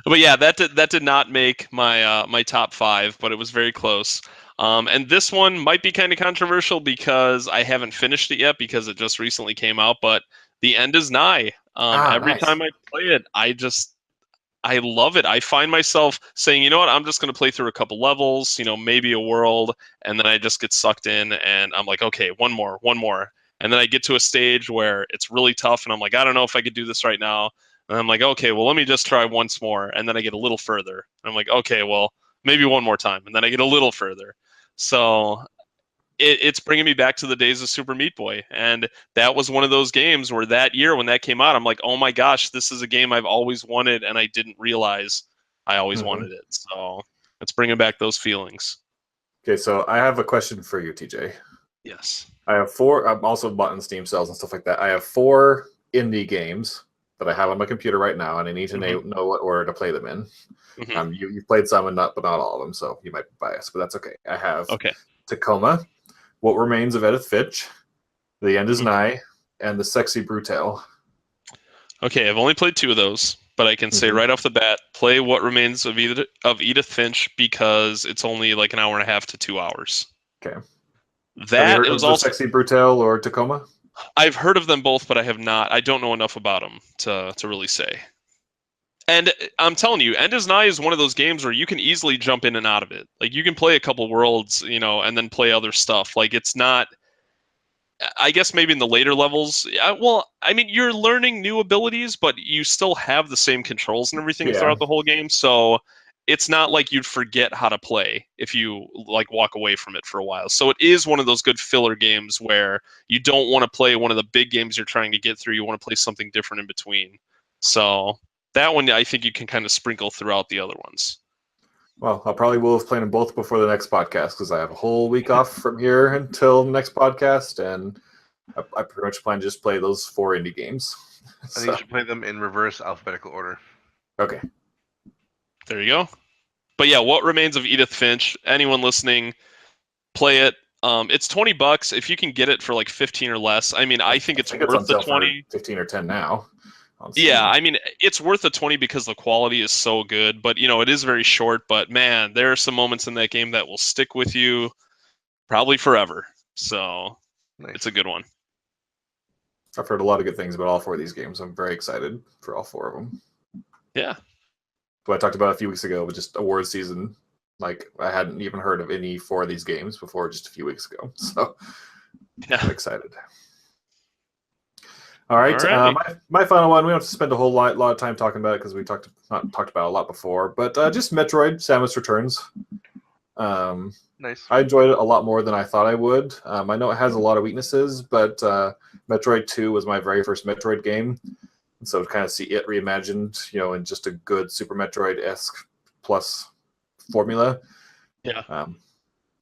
But yeah, that did not make my my top 5, but it was very close. And this one might be kind of controversial because I haven't finished it yet because it just recently came out. But The End is Nigh. Every time I play it, I love it. I find myself saying, you know what, I'm just going to play through a couple levels, maybe a world, and then I just get sucked in, and I'm like, okay, one more. And then I get to a stage where it's really tough, and I'm like, I don't know if I could do this right now. And I'm like, okay, well, let me just try once more. And then I get a little further. And I'm like, okay, well, maybe one more time. And then I get a little further. So it's bringing me back to the days of Super Meat Boy. And that was one of those games where that year when that came out, I'm like, oh my gosh, this is a game I've always wanted, and I didn't realize I always wanted it. So it's bringing back those feelings. Okay, so I have a question for you, TJ. Yes. I have 4. I'm also bought in Steam sales and stuff like that. I have 4 indie games that I have on my computer right now, and I need to know what order to play them in. You've played some, but not all of them, so you might be biased, but that's okay. I have Tacoma, What Remains of Edith Finch, The End is Nigh, and The Sexy Brutale. Okay, I've only played 2 of those, but I can say right off the bat, play What Remains of Edith Finch because it's only like an hour and a half to 2 hours. Okay. That have you heard was of also Sexy Brutale or Tacoma? I've heard of them both, but I have not. I don't know enough about them to really say. And I'm telling you, End is Nigh is one of those games where you can easily jump in and out of it. Like you can play a couple worlds, and then play other stuff. Like it's not. I guess maybe in the later levels. Well, I mean, you're learning new abilities, but you still have the same controls and everything throughout the whole game. So it's not like you'd forget how to play if you like walk away from it for a while. So it is one of those good filler games where you don't want to play one of the big games you're trying to get through. You want to play something different in between. So that one, I think you can kind of sprinkle throughout the other ones. Well, I'll probably will have played them both before the next podcast because I have a whole week off from here until the next podcast, and I pretty much plan to just play those 4 indie games. I think you should play them in reverse alphabetical order. Okay. There you go. But yeah, What Remains of Edith Finch? Anyone listening, play it. It's $20 if you can get it for like 15 or less. I mean, I think it's on worth the sale for 20. 15 or 10 now. Yeah, I mean, it's worth the 20 because the quality is so good. But it is very short. But man, there are some moments in that game that will stick with you probably forever. So Nice. It's a good one. I've heard a lot of good things about all 4 of these games. I'm very excited for all 4 of them. Yeah. What I talked about a few weeks ago was just award season. Like, I hadn't even heard of any 4 of these games before just a few weeks ago. So Yeah. I'm excited. All right. My final one, we don't have to spend a whole lot of time talking about it because we talked about it a lot before, but just Metroid Samus Returns. Nice. I enjoyed it a lot more than I thought I would. I know it has a lot of weaknesses, but Metroid 2 was my very first Metroid game. And so to kind of see it reimagined, in just a good Super Metroid-esque plus formula. Yeah.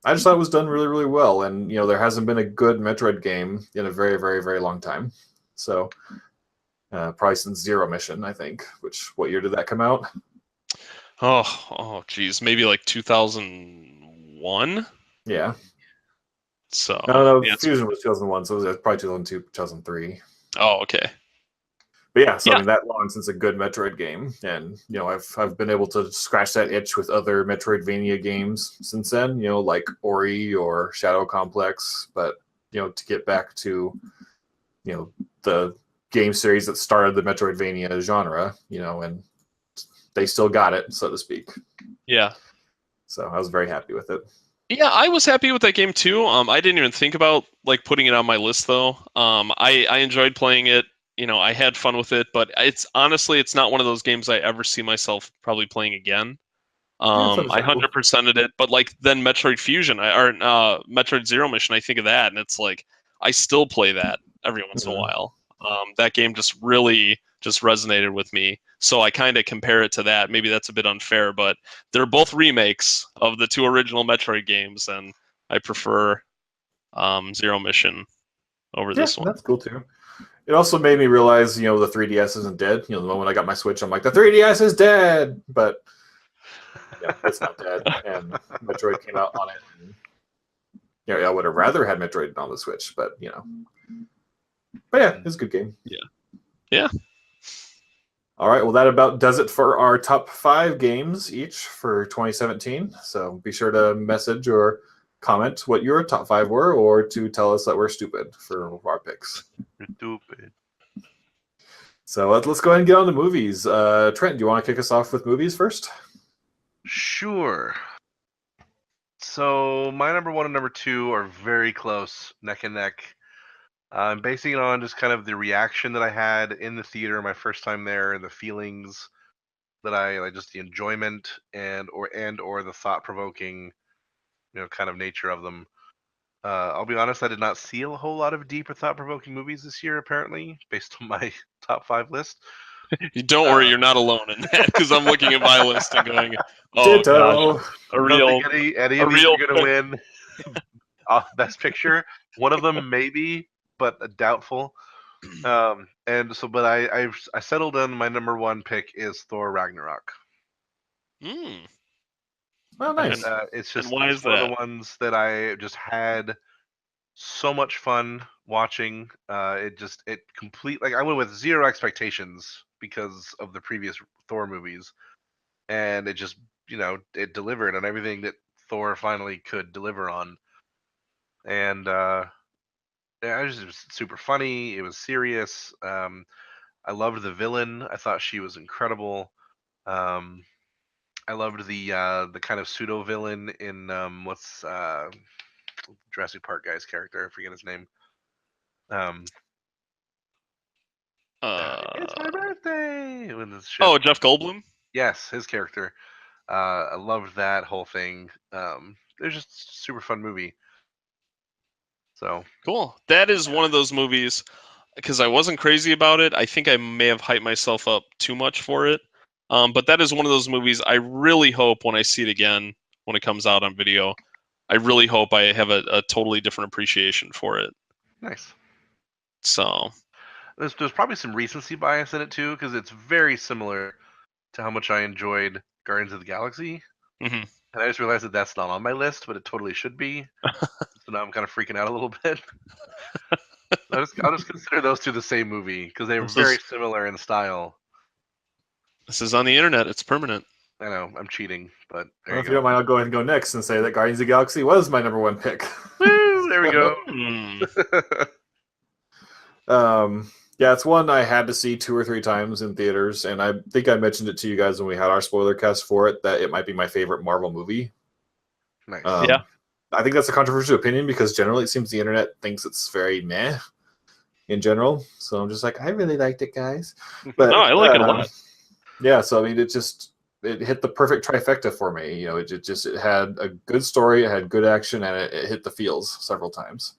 I just thought it was done really, really well. And, there hasn't been a good Metroid game in a very, very, very long time. So probably since Zero Mission, I think. What year did that come out? Geez, maybe like 2001. Yeah. So No, Fusion was 2001, so it was probably 2002, 2003. Oh, okay. But yeah, so I mean that long since a good Metroid game, and I've been able to scratch that itch with other Metroidvania games since then, like Ori or Shadow Complex. But to get back to the game series that started the Metroidvania genre, and they still got it, so to speak. Yeah. So I was very happy with it. Yeah, I was happy with that game too. I didn't even think about like putting it on my list though. I enjoyed playing it. I had fun with it, but it's not one of those games I ever see myself probably playing again. I 100%ed it, but like then Metroid Fusion or Metroid Zero Mission, I think of that, and it's like I still play that every once in a while. That game just really just resonated with me, so I kind of compare it to that. Maybe that's a bit unfair, but they're both remakes of the 2 original Metroid games, and I prefer Zero Mission over this one. That's cool too. It also made me realize, the 3DS isn't dead. The moment I got my Switch, I'm like, the 3DS is dead, but it's not dead. And Metroid came out on it. And, I would have rather had Metroid on the Switch, but But yeah, it's a good game. Yeah. All right, well, that about does it for our top 5 games each for 2017. So be sure to message or comment what your top 5 were, or to tell us that we're stupid for our picks. You're stupid. So let's go ahead and get on to movies. Trent, do you want to kick us off with movies first? Sure. So my number 1 and number 2 are very close, neck and neck. I'm basing it on just kind of the reaction that I had in the theater my first time there, and the feelings that I just the enjoyment and or the thought-provoking, kind of nature of them. I'll be honest, I did not see a whole lot of deep or thought-provoking movies this year, apparently, based on my top 5 list. Don't worry, you're not alone in that, because I'm looking at my list and going, "Oh Ditto. gosh, a real." I don't think any of these are going to win Best Picture. One of them maybe, but doubtful. But I settled on my number 1 pick is Thor Ragnarok. Oh, nice. And it's just why is one that? of the ones that I just had so much fun watching. I went with zero expectations because of the previous Thor movies, and it just it delivered on everything that Thor finally could deliver on. And it was super funny. It was serious. I loved the villain. I thought she was incredible. I loved the kind of pseudo villain in what's Jurassic Park guy's character. I forget his name. It's my birthday. Oh, Jeff Goldblum. Yes, his character. I loved that whole thing. It was just a super fun movie. So Cool. That is one of those movies, because I wasn't crazy about it. I think I may have hyped myself up too much for it. But that is one of those movies I really hope when I see it again, when it comes out on video, I really hope I have a totally different appreciation for it. nice. So, There's probably some recency bias in it too, because it's very similar to how much I enjoyed Guardians of the Galaxy. mhm. And I just realized that that's not on my list, but it totally should be. So now I'm kind of freaking out a little bit. I'll just consider those two the same movie because they're very similar in style. This is on the internet. It's permanent. I know I'm cheating, but there Well, you if go. you don't mind, I'll go ahead and go next and say that Guardians of the Galaxy was my number one pick. Woo, there we go. Yeah, it's one I had to see 2 or 3 times in theaters, and I think I mentioned it to you guys when we had our spoiler cast for it, that it might be my favorite Marvel movie. Nice. Yeah. I think that's a controversial opinion because generally it seems the internet thinks it's very meh in general. So I'm just like, I really liked it, guys. But No, I like it a lot. Yeah, so I mean, it hit the perfect trifecta for me. You know, it had a good story, it had good action, and it hit the feels several times.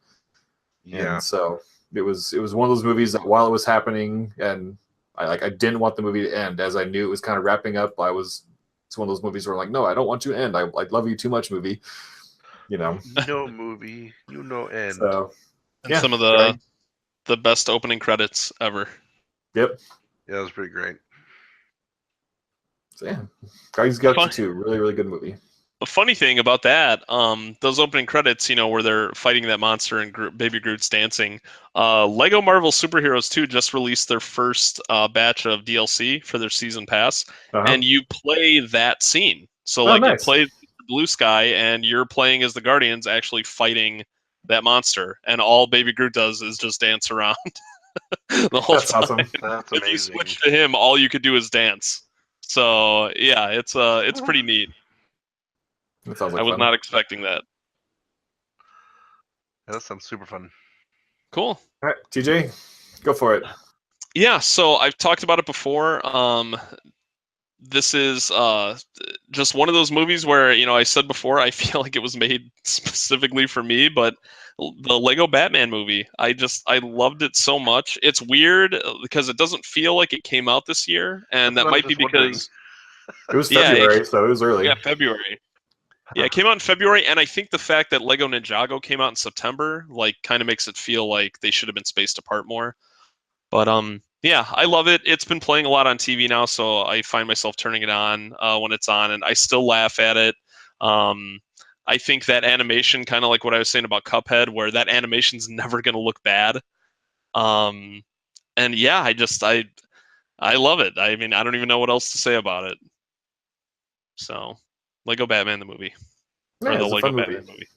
Yeah. And so it was one of those movies that while it was happening, and I didn't want the movie to end, as I knew it was kind of wrapping up. It's one of those movies where I'm like, no, I don't want you to end. I love you too much, movie. You know, No movie, end. so And some of the best opening credits ever. Yep. Yeah, that was pretty great. So yeah, Guardians of the Galaxy 2, really, really good movie. The funny thing about that, those opening credits, where they're fighting that monster and Baby Groot's dancing, Lego Marvel Superheroes 2 just released their first batch of DLC for their season pass, and you play that scene. So it plays Blue Sky, and you're playing as the Guardians actually fighting that monster, and all Baby Groot does is just dance around the whole time. Awesome. That's If amazing. you switch to him, all you could do is dance. So yeah, it's pretty neat. That sounds like I was fun. not expecting that. Yeah, that sounds super fun. Cool. All right, TJ, go for it. Yeah, so I've talked about it before. This is just one of those movies where, I said before, I feel like it was made specifically for me, but the Lego Batman movie, I loved it so much. It's weird because it doesn't feel like it came out this year, and that might be because it was February, so it was early. Yeah, February. Yeah, it came out in February, and I think the fact that Lego Ninjago came out in September, kind of makes it feel like they should have been spaced apart more. But yeah, I love it. It's been playing a lot on TV now, so I find myself turning it on when it's on, and I still laugh at it. I think that animation, kind of like what I was saying about Cuphead, where that animation's never going to look bad. And yeah, I love it. I mean, I don't even know what else to say about it. So, Lego Batman the movie, Yeah, or the it's a Lego fun Batman movie.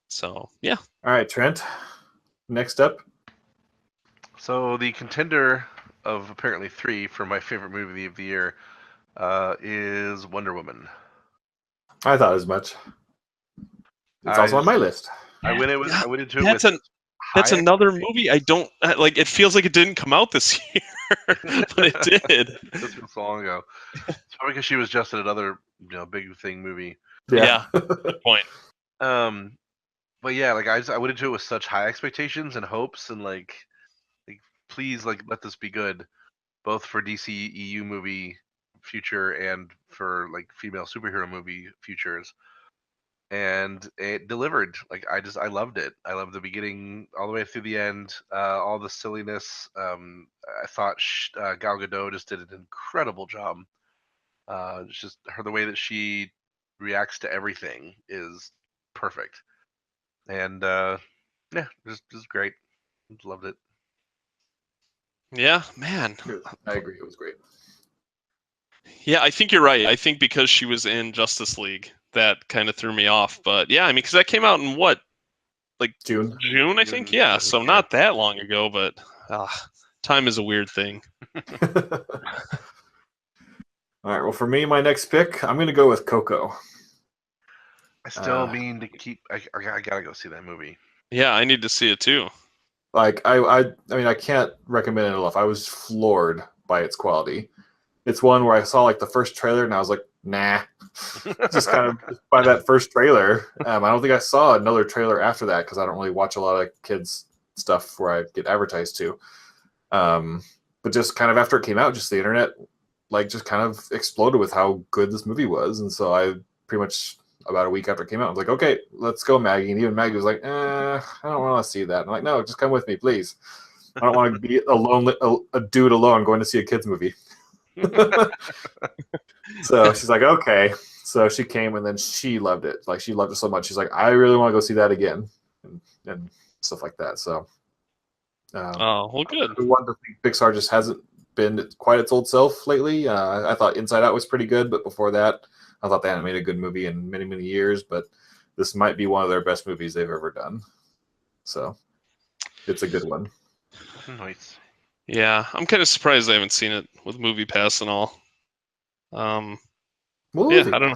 So yeah. All right, Trent. Next up. So the contender of apparently 3 for my favorite movie of the year is Wonder Woman. I thought as much. It's also on my list. I went into it with That's another movie I don't like. It feels like it didn't come out this year, but it did. This was so long ago. It's probably because she was just in another big thing movie. Yeah. Good point. But yeah, I went into it with such high expectations and hopes, and please let this be good, both for DC EU movie future and for female superhero movie futures. And it delivered. I loved it. I loved the beginning all the way through the end. All the silliness. I thought Gal Gadot just did an incredible job. It's just the way that she reacts to everything is perfect. And yeah, just great. Loved it. Yeah, man. I agree. It was great. Yeah, I think you're right. I think because she was in Justice League, that kind of threw me off. But yeah, I mean, because that came out in what, June, I think. Yeah, so not that long ago. But time is a weird thing. All right. Well, for me, my next pick, I'm going to go with Coco. I still mean to keep. I gotta go see that movie. Yeah, I need to see it too. I mean, I can't recommend it enough. I was floored by its quality. it's one where I saw like the first trailer and I was like, nah, just kind of by that first trailer. I don't think I saw another trailer after that because I don't really watch a lot of kids stuff where I get advertised to. But just kind of after it came out, just the internet like just kind of exploded with how good this movie was, and so I pretty much about a week after it came out, I was like, okay, let's go, Maggie. And even Maggie was like, I don't want to see that. I'm like, no, just come with me, please. I don't want to be alone, a dude alone going to see a kids movie. So she's like, okay. So she came and then she loved it. Like she loved it so much. She's like, I really want to go see that again, and stuff like that. So, Oh, well, good. One, the Pixar just hasn't been quite its old self lately. I thought Inside Out was pretty good, but before that, I thought they hadn't made a good movie in many, many years. But this might be one of their best movies they've ever done. So it's a good one. Nice. Yeah, I'm kind of surprised I haven't seen it with Movie Pass and all. Yeah, I don't know.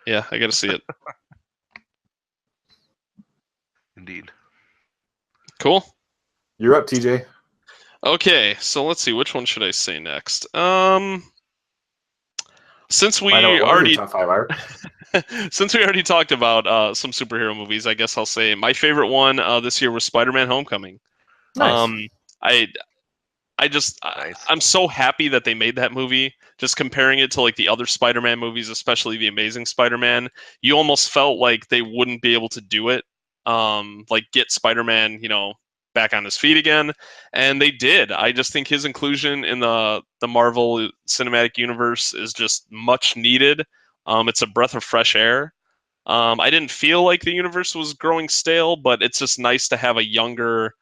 Yeah, I got to see it. Indeed. Cool. You're up, TJ. Okay, so let's see. Which one should I say next? Since we I know already top 5 are. since we already talked about some superhero movies, I guess I'll say my favorite one this year was Spider-Man: Homecoming. Nice. I'm so happy that they made that movie. Just comparing it to like the other Spider-Man movies, especially the Amazing Spider-Man, you almost felt like they wouldn't be able to do it. Like get Spider-Man, back on his feet again, and they did. I just think his inclusion in the Marvel Cinematic Universe is just much needed. It's a breath of fresh air. I didn't feel like the universe was growing stale, but it's just nice to have a younger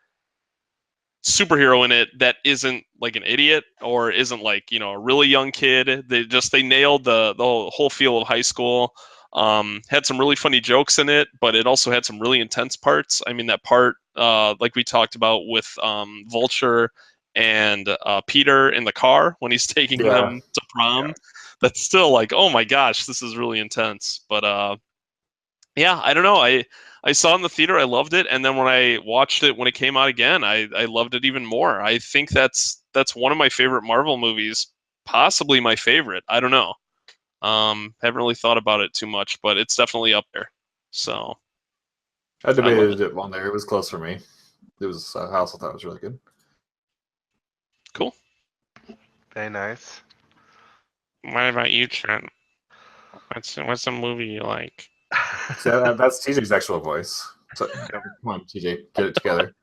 superhero in it that isn't like an idiot or isn't like a really young kid. They nailed the whole feel of high school. Had some really funny jokes in it, but it also had some really intense parts. I mean, that part like we talked about with Vulture and Peter in the car when he's taking them to prom, that's still like, oh my gosh, this is really intense. But yeah, I don't know. I saw it in the theater, I loved it, and then when I watched it when it came out again, I loved it even more. I think that's one of my favorite Marvel movies, possibly my favorite. I don't know. Haven't really thought about it too much, but it's definitely up there. So I debated it on there. It was close for me. It was I also thought it was really good. Cool. Very nice. What about you, Trent? What's a movie you like? So that's TJ's actual voice. So, come on, TJ, get it together.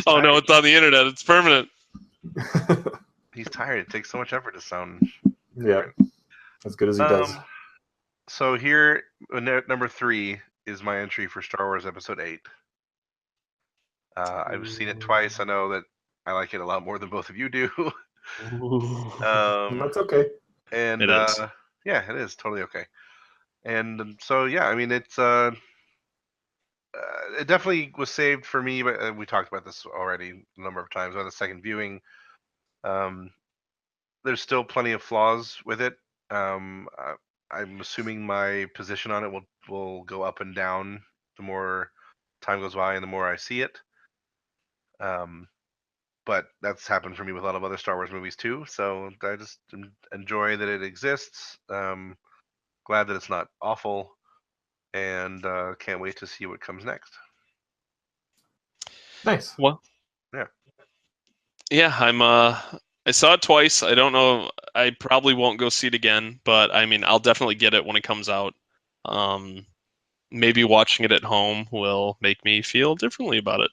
Oh no, it's on the internet. It's permanent. He's tired. It takes so much effort to sound. Yeah, as good as he does. So here, number 3 is my entry for Star Wars Episode 8. I've seen it twice. I know that I like it a lot more than both of you do. That's okay. And it is. Yeah, it is totally okay. And so yeah, I mean it definitely was saved for me, but we talked about this already a number of times on the second viewing. There's still plenty of flaws with it. I'm assuming my position on it will go up and down the more time goes by and the more I see it. But that's happened for me with a lot of other Star Wars movies too. So I just enjoy that it exists. Glad that it's not awful, and can't wait to see what comes next. Nice. Well, yeah, I saw it twice. I don't know. I probably won't go see it again, but I mean, I'll definitely get it when it comes out. Maybe watching it at home will make me feel differently about it.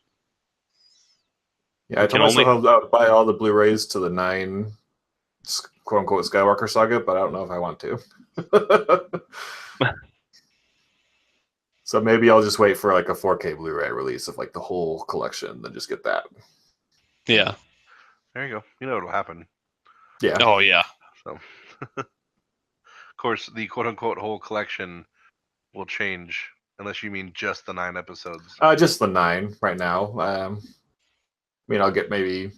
Yeah, I told myself I'll buy all the Blu-rays to the 9 quote-unquote Skywalker saga, but I don't know if I want to. So maybe I'll just wait for like a 4K Blu-ray release of like the whole collection, then just get that. Yeah. There you go. You know what'll happen. Yeah. Oh yeah. So, of course, the quote-unquote whole collection will change, unless you mean just the 9 episodes. Just the 9 right now. I mean, I'll get maybe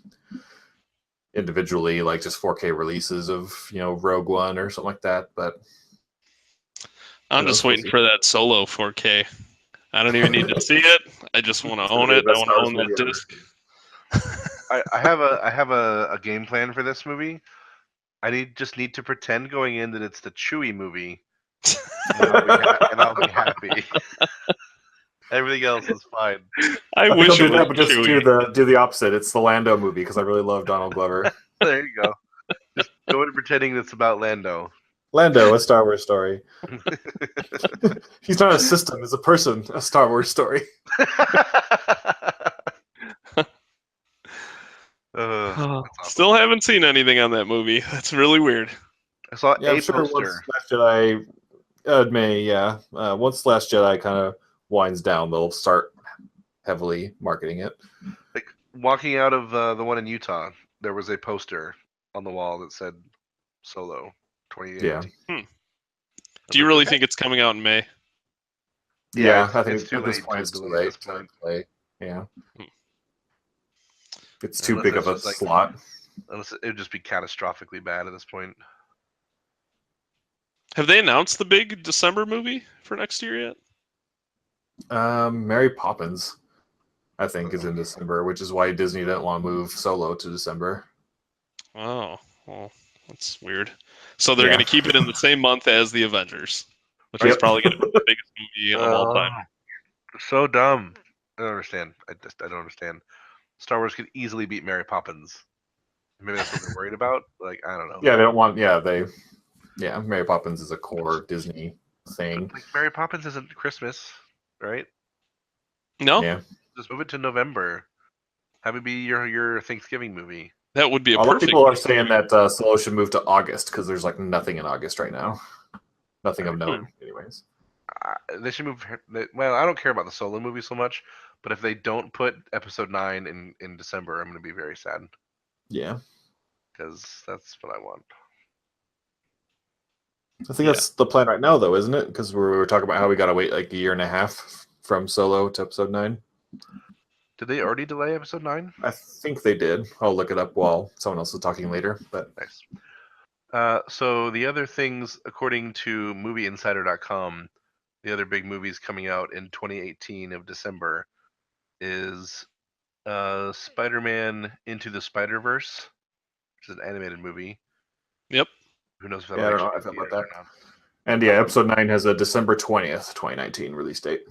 individually like just 4K releases of Rogue One or something like that, but I'm just waiting for that Solo 4K. I don't even need to see it. I just want to own it. I want to own that disc. I have a game plan for this movie. just need to pretend going in that it's the Chewie movie, and I'll be happy. Everything else is fine. I think wish I'll do it that, was but just Chewie. do the opposite. It's the Lando movie because I really love Donald Glover. There you go. Just go into pretending it's about Lando. Lando, a Star Wars story. He's not a system; he's a person. A Star Wars story. Still haven't seen anything on that movie. That's really weird. I saw Yeah, I'm a sure poster. once Last Jedi, once Last Jedi kind of winds down, they'll start heavily marketing it. Like walking out of the one in Utah, there was a poster on the wall that said Solo 2018. Yeah. Do you really think it's coming out in May? Yeah, I think it's too at this late point to it's too delay late this to point. play. Yeah. It's too Unless big it's of a just, like, slot. Unless it would just be catastrophically bad at this point. Have they announced the big December movie for next year yet? Mary Poppins, I think, is in December, which is why Disney didn't want to move Solo to December. Oh, well, that's weird. So they're going to keep it in the same month as the Avengers, which is probably going to be the biggest movie of all time. So dumb. I don't understand. I don't understand. Star Wars could easily beat Mary Poppins. Maybe that's what they're worried about. Like, I don't know. Yeah, they don't want. Yeah, Mary Poppins is a core Disney thing. Like, Mary Poppins isn't Christmas, right? No, Yeah, Just move it to November. Have it be your Thanksgiving movie. that would be a lot of people are saying that Solo should move to August because there's like nothing in August right now. Nothing of note, anyways. They should move. Well, I don't care about the Solo movie so much, but if they don't put Episode 9 in December, I'm going to be very sad. Yeah, because that's what I want. I think that's the plan right now, though, isn't it? Because we were talking about how we got to wait like a year and a half from Solo to Episode 9. Did they already delay Episode 9? I think they did. I'll look it up while someone else is talking later. But nice. So the other things, according to MovieInsider.com, the other big movies coming out in 2018 of December is Spider-Man Into the Spider-Verse, which is an animated movie. Yep. Who knows if I don't know how I feel about that. And Episode 9 has a December 20th, 2019 release date.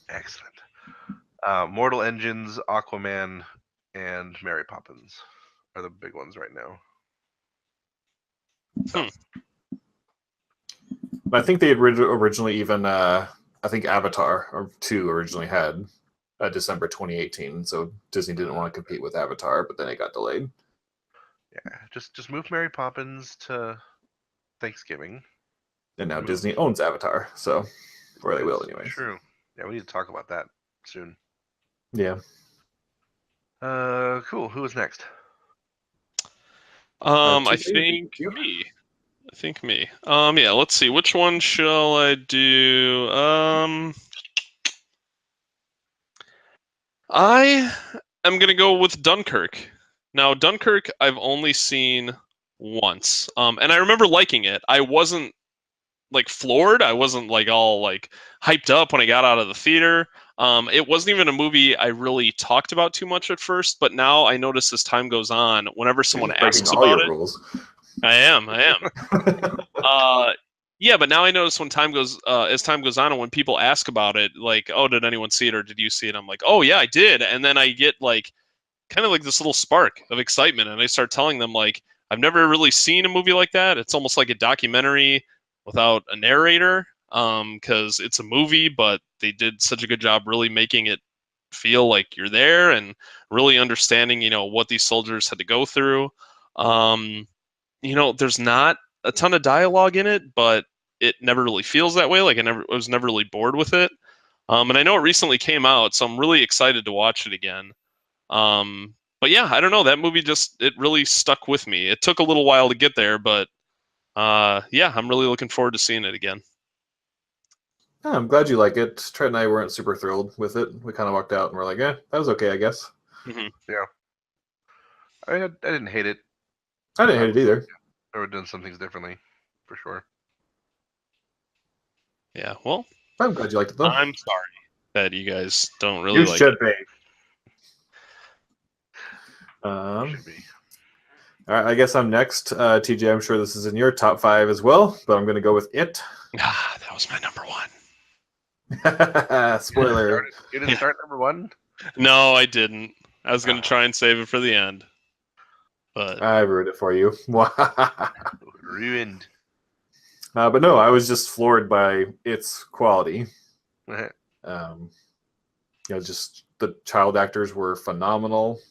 Excellent. Mortal Engines, Aquaman, and Mary Poppins are the big ones right now. So. I think they had originally even, I think Avatar 2 originally had a December 2018, so Disney didn't want to compete with Avatar, but then it got delayed. Yeah, just move Mary Poppins to Thanksgiving. And now Disney owns Avatar, so or they will anyway. True. Yeah, we need to talk about that soon. Yeah. Cool. Who is next? I think me. Yeah, let's see. Which one shall I do? I am gonna go with Dunkirk. Now, Dunkirk, I've only seen once, and I remember liking it. I wasn't like floored. I wasn't like all like hyped up when I got out of the theater. It wasn't even a movie I really talked about too much at first, but now I notice as time goes on, whenever someone asks about it, rules. I am. Yeah, but now I notice when as time goes on, and when people ask about it, like, oh, did anyone see it or did you see it? I'm like, oh yeah, I did, and then I get like kind of like this little spark of excitement, and I start telling them like, I've never really seen a movie like that. It's almost like a documentary without a narrator, because it's a movie, but they did such a good job really making it feel like you're there and really understanding, what these soldiers had to go through. There's not a ton of dialogue in it, but it never really feels that way. Like I was never really bored with it. And I know it recently came out, so I'm really excited to watch it again. But yeah, I don't know. That movie it really stuck with me. It took a little while to get there, but yeah, I'm really looking forward to seeing it again. Yeah, I'm glad you like it. Trent and I weren't super thrilled with it. We kind of walked out and we're like, that was okay, I guess. Mm-hmm. Yeah. I didn't hate it. I didn't hate it either. I would have done some things differently, for sure. Yeah, well, I'm glad you liked it, though. I'm sorry that you guys don't really like it. You should be. All right, I guess I'm next. TJ, I'm sure this is in your top 5 as well, but I'm going to go with It. That was my number one. Spoiler. You didn't start number 1? No, I didn't. I was going to try and save it for the end. But I ruined it for you. Ruined. But no, I was just floored by its quality. Just the child actors were phenomenal.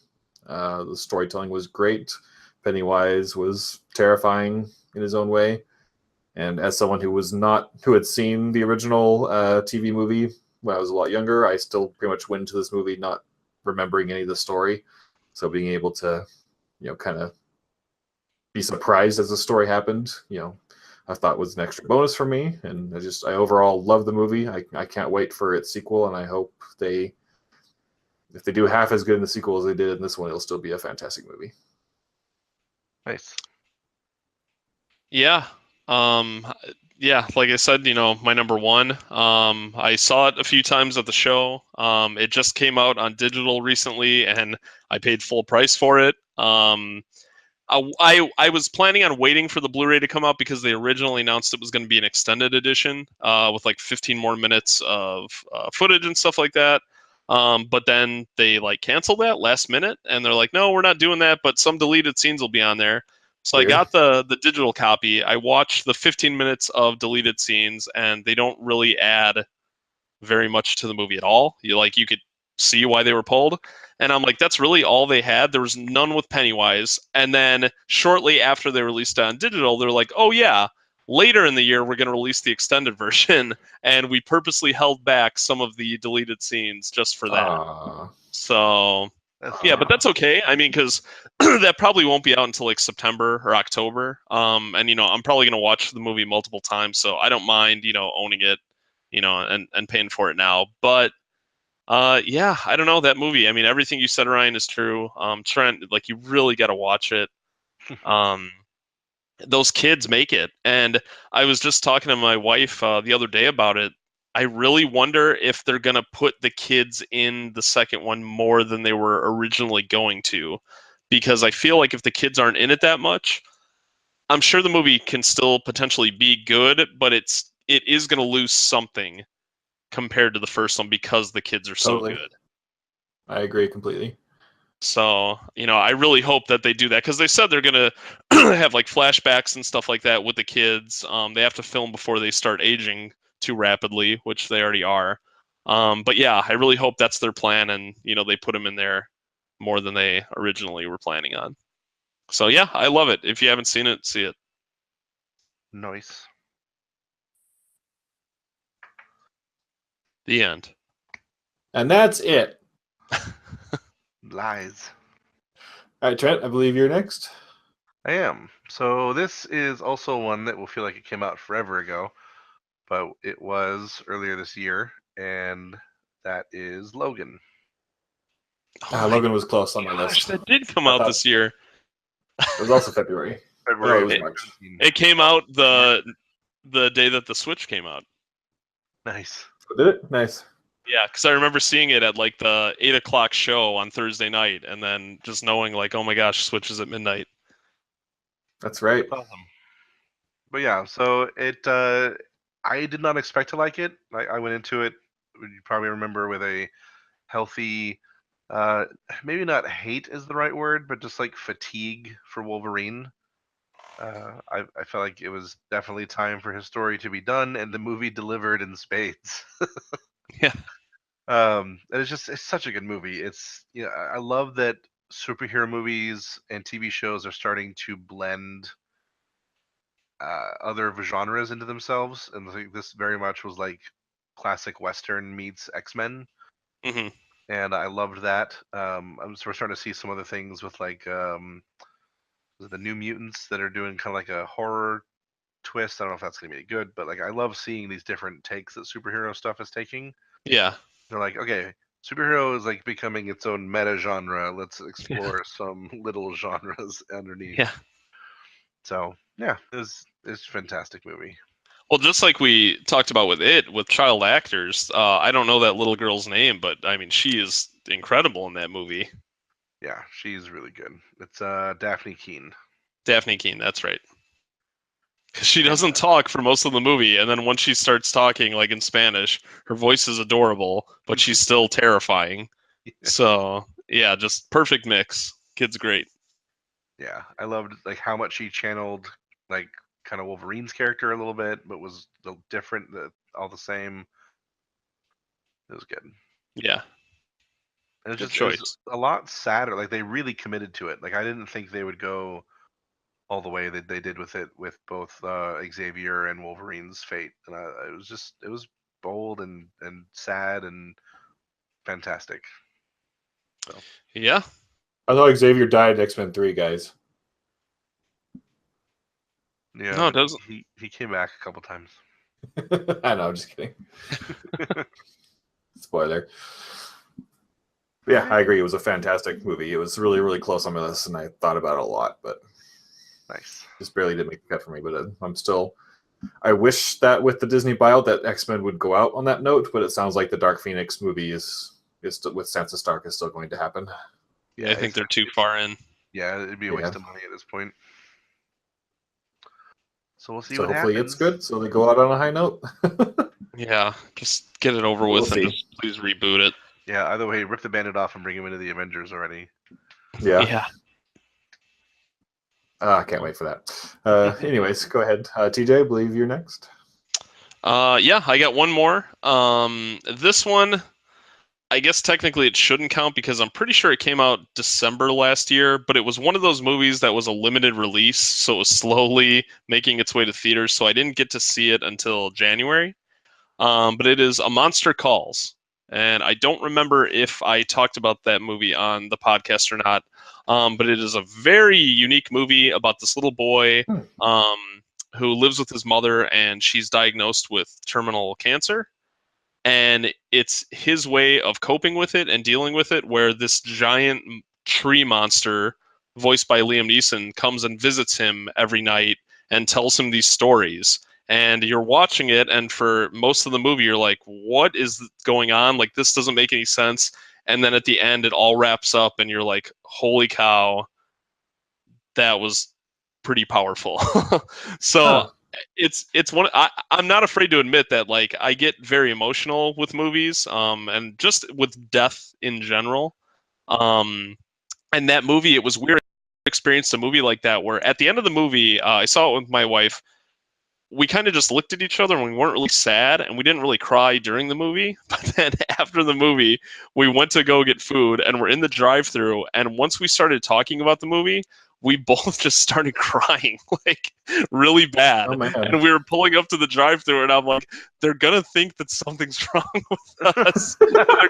The storytelling was great. Pennywise was terrifying in his own way. And as someone who had seen the original TV movie when I was a lot younger, I still pretty much went into this movie not remembering any of the story. So being able to, kind of be surprised as the story happened, I thought was an extra bonus for me. And I overall love the movie. I can't wait for its sequel, and I hope if they do half as good in the sequel as they did in this one, it'll still be a fantastic movie. Nice. yeah. Yeah, like I said, my number one. I saw it a few times at the show. It just came out on digital recently, and I paid full price for it. I was planning on waiting for the Blu-ray to come out because they originally announced it was going to be an extended edition with like 15 more minutes of footage and stuff like that. But then they canceled that last minute, and they're like, no, we're not doing that, but some deleted scenes will be on there. So Weird. I got the digital copy. I watched the 15 minutes of deleted scenes, and they don't really add very much to the movie at all. You could see why they were pulled. And I'm like, that's really all they had. There was none with Pennywise. And then shortly after they released it on digital, they're like, oh yeah, later in the year we're going to release the extended version, and we purposely held back some of the deleted scenes just for that. So yeah, but that's okay. I mean, because that probably won't be out until like September or October. And I'm probably gonna watch the movie multiple times, so I don't mind owning it, and paying for it now. But yeah, I don't know that movie. I mean, everything you said, Ryan, is true. Trent, you really got to watch it. Those kids make it, and I was just talking to my wife the other day about it. I really wonder if they're going to put the kids in the second one more than they were originally going to, because I feel like if the kids aren't in it that much, I'm sure the movie can still potentially be good, but it is going to lose something compared to the first one because the kids are so good. I agree completely. So, I really hope that they do that, because they said they're going to have flashbacks and stuff like that with the kids. They have to film before they start aging too rapidly, which they already are. But yeah, I really hope that's their plan, and they put them in there more than they originally were planning on. So yeah, I love it. If you haven't seen it, see it. Nice. The end. And that's it. Lies. All right, Trent, I believe you're next. I am. So this is also one that will feel like it came out forever ago, but it was earlier this year, and that is Logan. Logan was close on my list. That did come out this year. It was also February. February. No, it was March. It came out the day that the Switch came out. Nice. Did it? Nice. Yeah, because I remember seeing it at the 8:00 show on Thursday night, and then just knowing oh my gosh, Switch is at midnight. That's right. That's awesome. But yeah, so it. I did not expect to like it. I went into it. You probably remember with a healthy, maybe not hate is the right word, but just fatigue for Wolverine. I felt like it was definitely time for his story to be done, and the movie delivered in spades. Yeah. And it's such a good movie. I love that superhero movies and TV shows are starting to blend other genres into themselves, and this very much was classic Western meets X-Men. Mm-hmm. And I loved that. We're starting to see some other things with the New Mutants that are doing kind of a horror twist. I don't know if that's gonna be good, but I love seeing these different takes that superhero stuff is taking. Yeah. They're okay, superhero is becoming its own meta genre. Let's explore some little genres underneath. Yeah. So yeah, it's a fantastic movie. Well, just like we talked about with child actors, I don't know that little girl's name, but I mean, she is incredible in that movie. Yeah, she's really good. It's Daphne Keane. Daphne Keane, that's right. 'Cause she doesn't talk for most of the movie, and then once she starts talking, like in Spanish, her voice is adorable, but she's still terrifying. So yeah, just perfect mix. Kid's great. Yeah, I loved like how much she channeled like kind of Wolverine's character a little bit, but was different, all the same. It was good. Yeah, And good it was choice. a lot sadder. Like they really committed to it. Like I didn't think they would go all the way that they did with it with both Xavier and Wolverine's fate. And it was bold and sad and fantastic. So Yeah. I thought Xavier died in X-Men 3, guys. yeah, No, it but doesn't. he came back a couple times. I know, I'm just kidding. Spoiler. Yeah, I agree. It was a fantastic movie. It was really, really close on my list, and I thought about it a lot, but Nice. just barely didn't make the cut for me. But I'm still. I wish that with the Disney buyout that X-Men would go out on that note, but it sounds like the Dark Phoenix movie is still, with Sansa Stark is still going to happen. Yeah, I think they're too far in. Yeah, it'd be a waste of money at this point. So we'll see So what hopefully happens. it's good. So they go out on a high note. Yeah, just get it over with and just please reboot it. Yeah, either way, rip the Bandit off and bring him into the Avengers already. Yeah. I can't wait for that. Anyways, go ahead. TJ, I believe you're next. Yeah, I got one more. This one, I guess technically it shouldn't count because I'm pretty sure it came out December last year, but it was one of those movies that was a limited release, so it was slowly making its way to theaters, so I didn't get to see it until January. But it is A Monster Calls. And I don't remember if I talked about that movie on the podcast or not. But it is a very unique movie about this little boy who lives with his mother, and she's diagnosed with terminal cancer. And it's his way of coping with it and dealing with it, where this giant tree monster, voiced by Liam Neeson, comes and visits him every night and tells him these stories. And you're watching it, and for most of the movie, you're like, what is going on? Like, this doesn't make any sense. And then at the end, it all wraps up, and you're like, holy cow, that was pretty powerful. So it's one. I'm not afraid to admit that, like, I get very emotional with movies, and just with death in general. And that movie, it was weird. I experienced a movie like that where at the end of the movie, I saw it with my wife. We kind of just looked at each other and we weren't really sad and we didn't really cry during the movie. But then after the movie, we went to go get food and we're in the drive-thru. And once we started talking about the movie, we both just started crying, like really bad. Oh, man. And we were pulling up to the drive-thru and I'm like, they're going to think that something's wrong with us. They're going to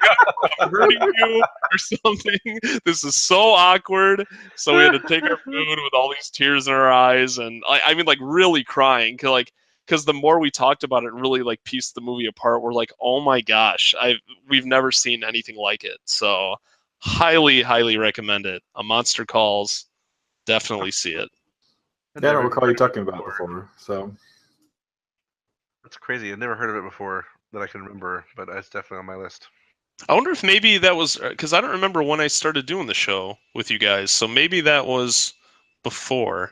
be hurting you or something. This is so awkward. So we had to take our food with all these tears in our eyes. And I mean, like really crying. Because the more we talked about it, really like pieced the movie apart. We're like, oh my gosh, we've never seen anything like it. So highly, highly recommend it. A Monster Calls. Definitely see it. Yeah, I don't recall you talking about it before. So that's crazy. I've never heard of it before that I can remember, but it's definitely on my list. I wonder if maybe that was because I don't remember when I started doing the show with you guys. So maybe that was before.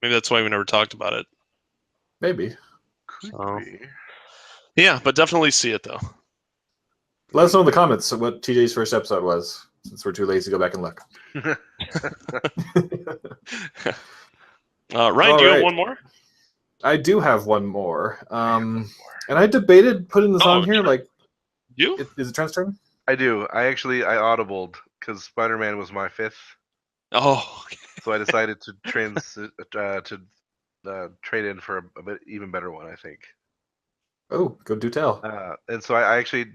Maybe that's why we never talked about it. maybe. Could be. Yeah, but definitely see it though. Let us know in the comments what TJ's first episode was, since we're too lazy to go back and look. Ryan, do you have one more? I do have one more. And I debated putting this on here. Sure. Like, You? Is it Trent's turn? I do. I audibled because Spider-Man was my fifth. Oh, okay. So I decided to trade in for a bit even better one, I think. Oh, go do tell. And so I actually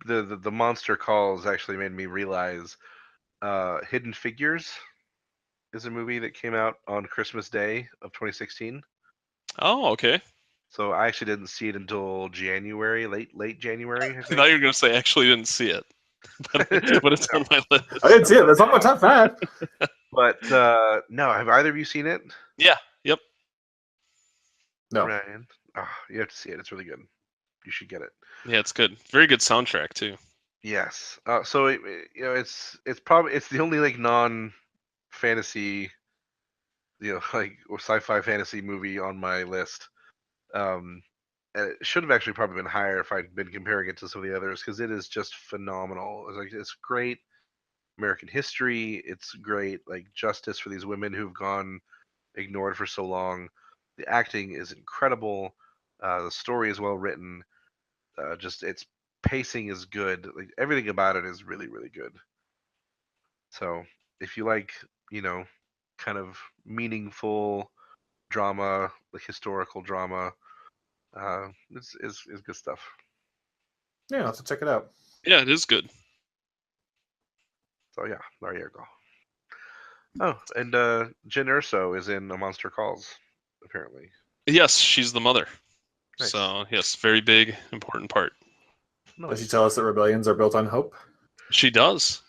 the Monster Calls actually made me realize Hidden Figures is a movie that came out on Christmas Day of 2016. Oh, okay. So I actually didn't see it until January, late January. I I think. thought you were going to say I actually didn't see it. But it's on my list. I didn't see it. That's on my top 5. But no, have either of you seen it? Yeah. Yep. No. Ryan? Oh, you have to see it. It's really good. You should get it. Yeah, it's good. Very good soundtrack too. Yes. So it's the only like non-fantasy like sci-fi fantasy movie on my list. And it should have actually probably been higher if I'd been comparing it to some of the others because it is just phenomenal. It's great American history. It's great like justice for these women who've gone ignored for so long. The acting is incredible. The story is well written. Just its pacing is good. Like everything about it is really, really good. So if you like, you know, kind of meaningful drama, like historical drama, it's good stuff. Yeah, I'll have to check it out. Yeah, it is good. So yeah, there you go. Oh, and Jen Erso is in A Monster Calls, apparently. Yes, she's the mother. Nice. So yes, very big, important part. Does she tell us that rebellions are built on hope? She does.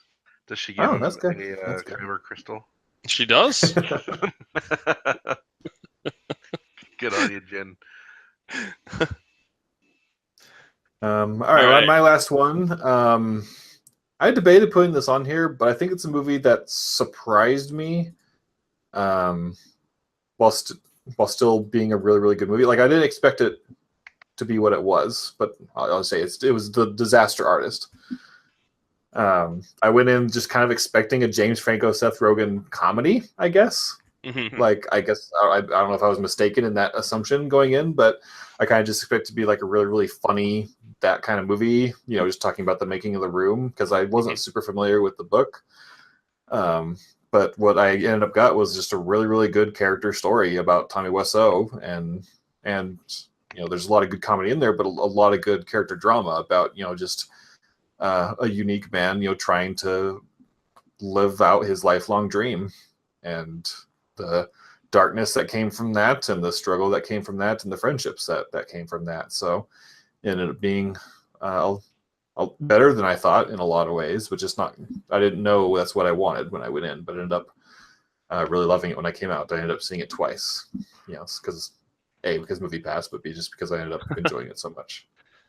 Does she give him that's good. a That's good. kyber crystal? She does. Good on you, Jen. All right, my last one. I debated putting this on here, but I think it's a movie that surprised me, while still being a really, really good movie. Like I didn't expect it to be what it was, but I'll say it was The Disaster Artist. I went in just kind of expecting a James Franco, Seth Rogen comedy, I guess. Mm-hmm. Like, I guess I don't know if I was mistaken in that assumption going in, but I kind of just expect to be like a really, really funny, that kind of movie, just talking about the making of The Room, because I wasn't super familiar with the book. But what I ended up got was just a really, really good character story about Tommy Wiseau, and there's a lot of good comedy in there, but a lot of good character drama about, just a unique man, trying to live out his lifelong dream, and the darkness that came from that, and the struggle that came from that, and the friendships that came from that. So it ended up being better than I thought in a lot of ways, but just not. I didn't know that's what I wanted when I went in, but ended up really loving it when I came out. I ended up seeing it twice, because Movie Pass, but B, just because I ended up enjoying it so much.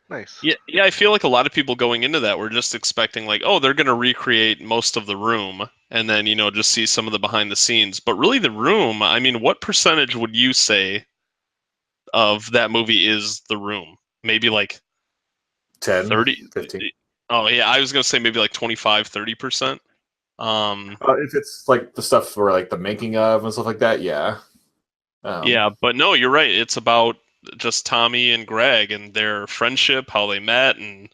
Nice. Yeah, I feel like a lot of people going into that were just expecting like, oh, they're going to recreate most of The Room and then, just see some of the behind the scenes. But really The Room, I mean, what percentage would you say of that movie is The Room? Maybe like 10, 30, 15. Oh, yeah, I was going to say maybe like 25, 30%. If it's like the stuff for like the making of and stuff like that, yeah. Yeah, but no, you're right. It's about just Tommy and Greg and their friendship, how they met, and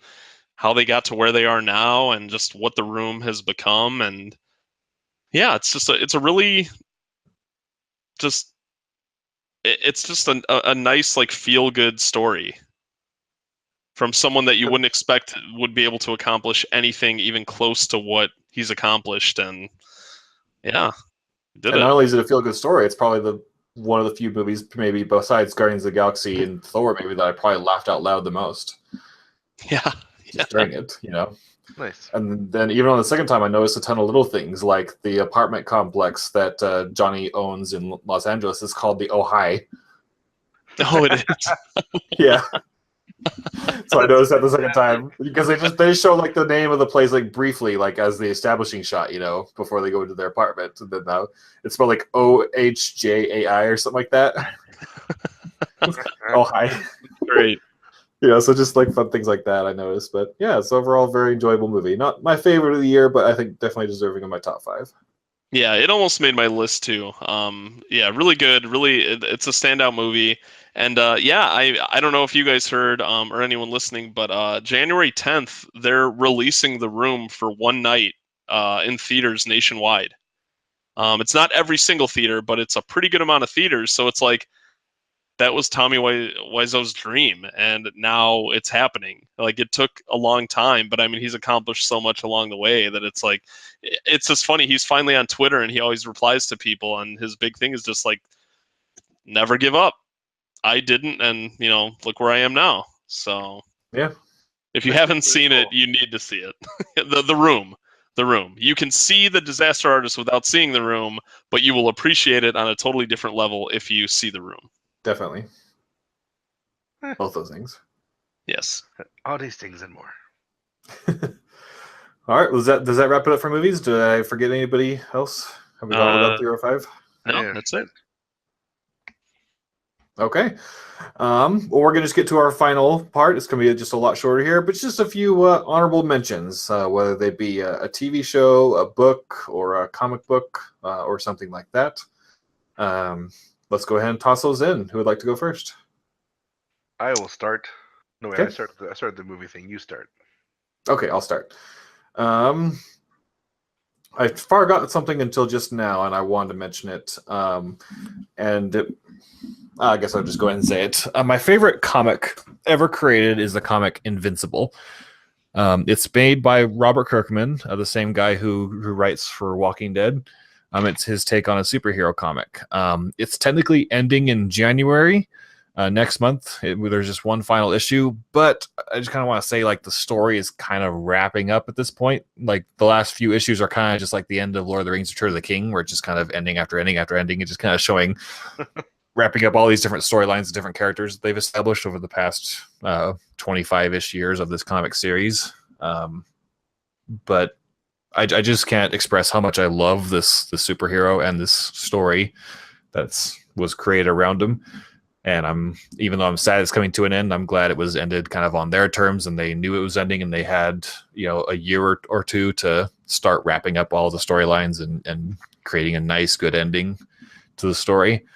how they got to where they are now, and just what The Room has become. And yeah, it's a really just it's just a nice like feel good story from someone that you wouldn't expect would be able to accomplish anything even close to what he's accomplished. And yeah, did and it. not only is it a feel good story, it's probably one of the few movies, maybe besides Guardians of the Galaxy and Thor, maybe that I probably laughed out loud the most. Yeah. Just during it, Nice. And then even on the second time, I noticed a ton of little things, like the apartment complex that Johnny owns in Los Angeles is called the Ojai. Oh, it is. Yeah. So I noticed that the second time because they show like the name of the place like briefly, like as the establishing shot, before they go into their apartment, and then now it's spelled like OHJAI or something like that. Ojai. Great. So just like fun things like that I noticed. But yeah, it's overall a very enjoyable movie. Not my favorite of the year, but I think definitely deserving of my top 5. Yeah, it almost made my list too. Yeah, really good. Really, it's a standout movie. And yeah, I don't know if you guys heard or anyone listening, but January 10th they're releasing The Room for one night in theaters nationwide. It's not every single theater, but it's a pretty good amount of theaters. So it's like that was Tommy Wiseau's dream, and now it's happening. Like it took a long time, but I mean, he's accomplished so much along the way that it's like, it's just funny. He's finally on Twitter, and he always replies to people, and his big thing is just like, never give up. I didn't, and look where I am now. So yeah, if you haven't seen it, you need to see it. The Room. The Room. You can see The Disaster Artist without seeing The Room, but you will appreciate it on a totally different level if you see The Room. definitely. Both those things. Yes. All these things and more. All right. Does that wrap it up for movies? Did I forget anybody else? Have we gone about 3 or 5? No, Yeah. that's it. Okay. Well, we're going to just get to our final part. It's going to be just a lot shorter here, but just a few honorable mentions, whether they be a TV show, a book, or a comic book, or something like that. Let's go ahead and toss those in. Who would like to go first? I will start. No, wait, Okay. I started the movie thing. You start. Okay, I'll start. I forgot something until just now, and I wanted to mention it. I guess I'll just go ahead and say it. My favorite comic ever created is the comic Invincible. It's made by Robert Kirkman, the same guy who writes for Walking Dead. It's his take on a superhero comic. It's technically ending in January next month. There's just one final issue, but I just kind of want to say like the story is kind of wrapping up at this point. Like the last few issues are kind of just like the end of Lord of the Rings: Return of the King, where it's just kind of ending after ending after ending. It's just kind of showing wrapping up all these different storylines, different characters that they've established over the past 25-ish years of this comic series. But I just can't express how much I love the superhero and this story was created around him. And even though I'm sad it's coming to an end, I'm glad it was ended kind of on their terms, and they knew it was ending, and they had a year or two to start wrapping up all the storylines and creating a nice, good ending to the story.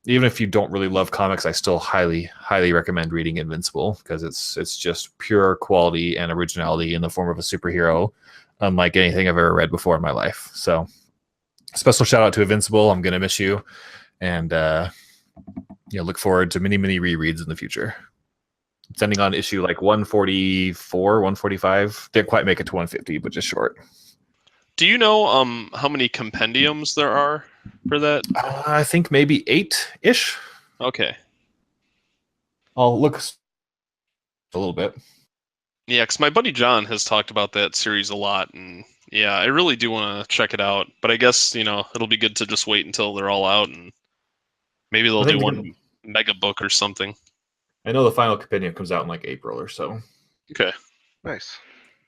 Even if you don't really love comics, I still highly recommend reading Invincible, because it's just pure quality and originality in the form of a superhero, unlike anything I've ever read before in my life. So, special shout out to Invincible. I'm gonna miss you, and look forward to many rereads in the future. It's ending on issue like 144, 145. Didn't quite make it to 150, but just short. Do you know how many compendiums there are for that? I think maybe 8-ish. Okay. I'll look a little bit. Yeah, because my buddy John has talked about that series a lot, and yeah, I really do want to check it out. But I guess it'll be good to just wait until they're all out, and maybe they'll do one mega book or something. I know the final compendium comes out in like April or so. Okay. Nice.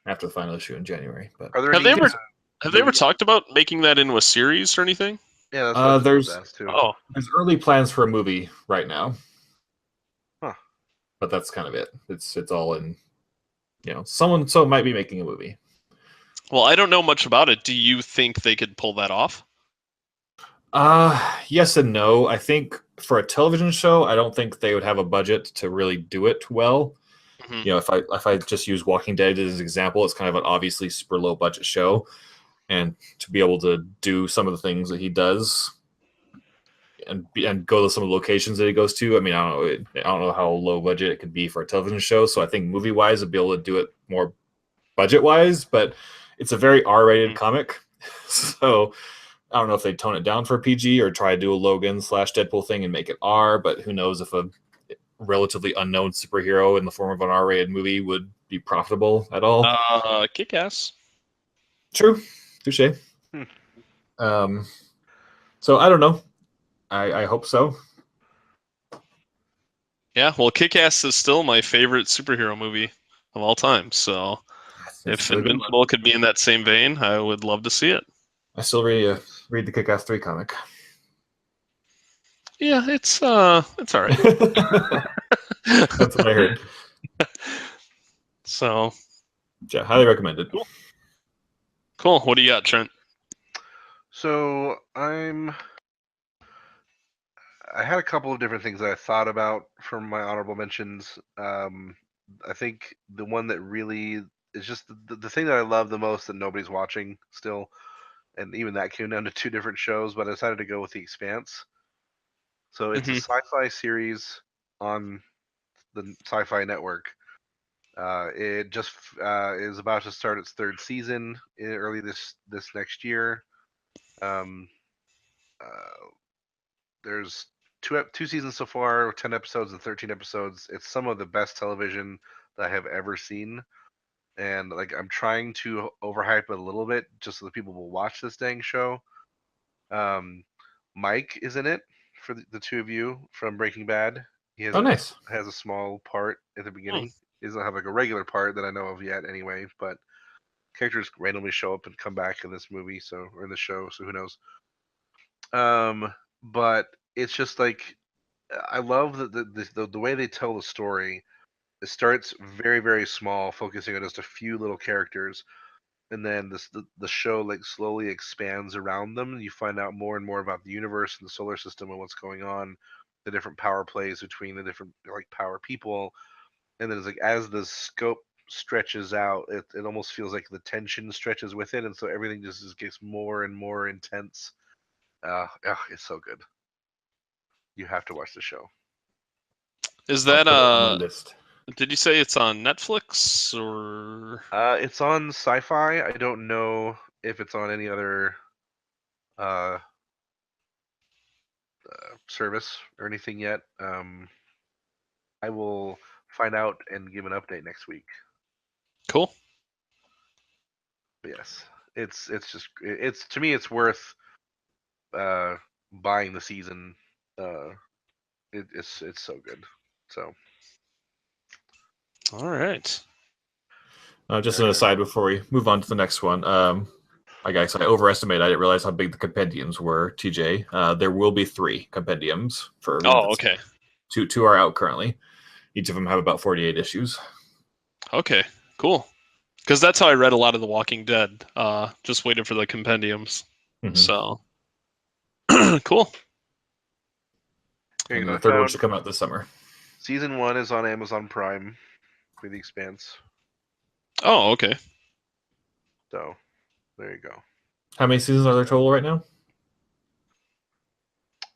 After the final issue in January. But Are there have they ever talked about making that into a series or anything? Yeah, that's what I was asked too. There's early plans for a movie right now. Huh. But that's kind of it. It's all in, someone might be making a movie. Well, I don't know much about it. Do you think they could pull that off? Yes and no. I think for a television show, I don't think they would have a budget to really do it well. Mm-hmm. If I just use Walking Dead as an example, it's kind of an obviously super low budget show, and to be able to do some of the things that he does and go to some of the locations that he goes to, I mean, I don't know how low budget it could be for a television show. So I think movie wise, I'd be able to do it more budget wise, but it's a very R-rated comic, so I don't know if they tone it down for PG or try to do a Logan/Deadpool thing and make it R, but who knows if a relatively unknown superhero in the form of an R-rated movie would be profitable at all. Kick-Ass. True. Touché. So I don't know. I hope so. Yeah, well, Kick-Ass is still my favorite superhero movie of all time, so if Invincible could be in that same vein, I would love to see it. I still read the Kick-Ass 3 comic. Yeah, it's all right. That's what I heard. So, yeah, highly recommended. Cool. What do you got, Trent? So I had a couple of different things that I thought about from my honorable mentions. I think the one that really is just the thing that I love the most that nobody's watching still, and even that came down to 2 different shows, but I decided to go with The Expanse. So it's a sci-fi series on the Sci-Fi Network. It just is about to start its 3rd season early this next year. There's two seasons so far, 10 episodes and 13 episodes. It's some of the best television that I have ever seen. And like I'm trying to overhype it a little bit just so that people will watch this dang show. Mike is in it for the 2 of you from Breaking Bad. He has has a small part at the beginning. He doesn't have like a regular part that I know of yet anyway, but characters randomly show up and come back in this movie, or in the show, so who knows. But it's just like I love the way they tell the story. It starts very, very small, focusing on just a few little characters, and then the show like slowly expands around them. You find out more and more about the universe and the solar system and what's going on, the different power plays between the different like power people, and then it's like as the scope stretches out, it almost feels like the tension stretches with it, and so everything just gets more and more intense. It's so good. You have to watch the show. Is I'll that put it on my list. Did you say it's on Netflix or? It's on Sci-Fi. I don't know if it's on any other uh, service or anything yet. I will find out and give an update next week. Cool. But yes, it's to me it's worth buying the season. It's so good. So All right. Just an aside before we move on to the next one. I guess I overestimated. I didn't realize how big the compendiums were, TJ. There will be 3 compendiums for. Oh, okay. 2 are out currently. Each of them have about 48 issues. Okay, cool. Because that's how I read a lot of The Walking Dead. Just waiting for the compendiums. Mhm. So, cool. And the third one should come out this summer. Season 1 is on Amazon Prime for The Expanse. Oh, okay. So there you go. How many seasons are there total right now?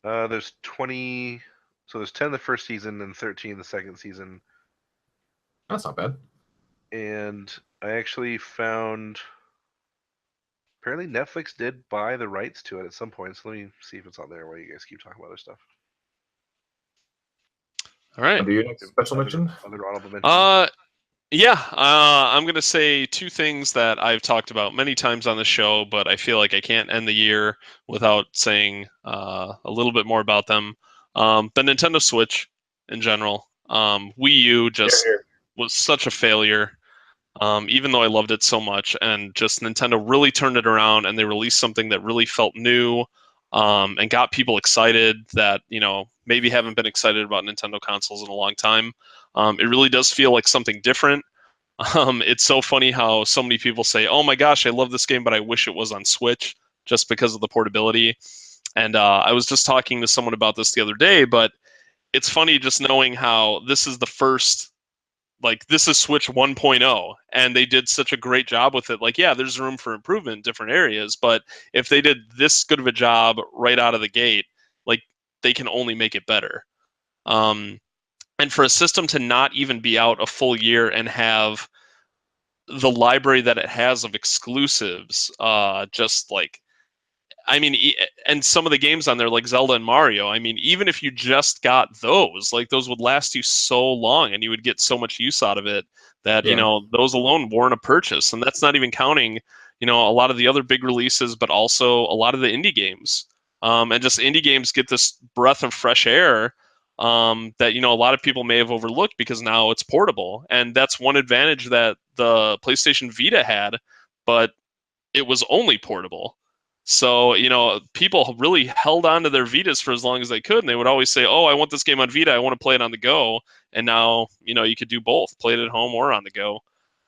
There's 20. So there's 10 the first season and 13 the second season. That's not bad. And I actually found apparently Netflix did buy the rights to it at some point. So let me see if it's on there while you guys keep talking about other stuff. All right. Do your next special mention? Other honorable mention. Yeah, I'm going to say 2 things that I've talked about many times on the show, but I feel like I can't end the year without saying a little bit more about them. The Nintendo Switch in general. Wii U just was such a failure, even though I loved it so much. And just Nintendo really turned it around, and they released something that really felt new and got people excited that, maybe haven't been excited about Nintendo consoles in a long time. It really does feel like something different. It's so funny how so many people say, "Oh my gosh, I love this game, but I wish it was on Switch," just because of the portability. And I was just talking to someone about this the other day, but it's funny just knowing how this is the first, like, this is Switch 1.0, and they did such a great job with it. Like, yeah, there's room for improvement in different areas, but if they did this good of a job right out of the gate, like, they can only make it better. And for a system to not even be out a full year and have the library that it has of exclusives, just like, I mean, and some of the games on there, like Zelda and Mario, I mean, even if you just got those, like, those would last you so long and you would get so much use out of it that, those alone warrant a purchase. And that's not even counting, a lot of the other big releases, but also a lot of the indie games. And just indie games get this breath of fresh air that a lot of people may have overlooked because now it's portable, and that's one advantage that the PlayStation Vita had, but it was only portable. So people really held on to their Vitas for as long as they could, and they would always say, "Oh, I want this game on Vita. I want to play it on the go." And now you could do both, play it at home or on the go.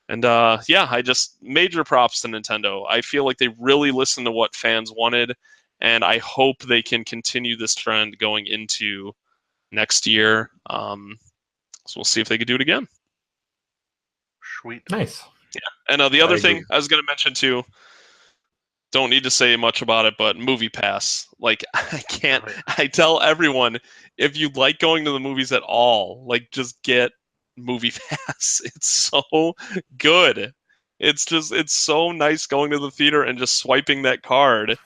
And I just major props to Nintendo. I feel like they really listened to what fans wanted, and I hope they can continue this trend going into next year. So we'll see if they could do it again. Sweet. Nice. Yeah. And the other thing I was going to mention too, don't need to say much about it, but Movie Pass. Like, I tell everyone, if you like going to the movies at all, like, just get Movie Pass. It's so good. It's so nice going to the theater and just swiping that card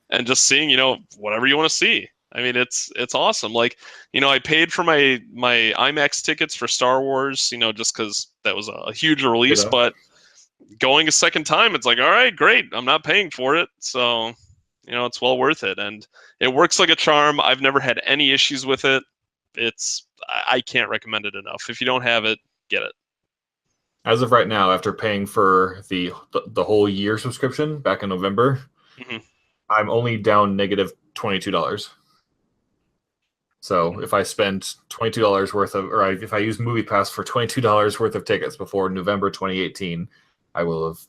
and just seeing, whatever you want to see. I mean, it's awesome. Like, I paid for my IMAX tickets for Star Wars, just because that was a huge release. But going a second time, it's like, all right, great. I'm not paying for it, so it's well worth it. And it works like a charm. I've never had any issues with it. I can't recommend it enough. If you don't have it, get it. As of right now, after paying for the whole year subscription back in November, I'm only down negative $22. So if I spend $22 worth of, or if I use MoviePass for $22 worth of tickets before November 2018, I will have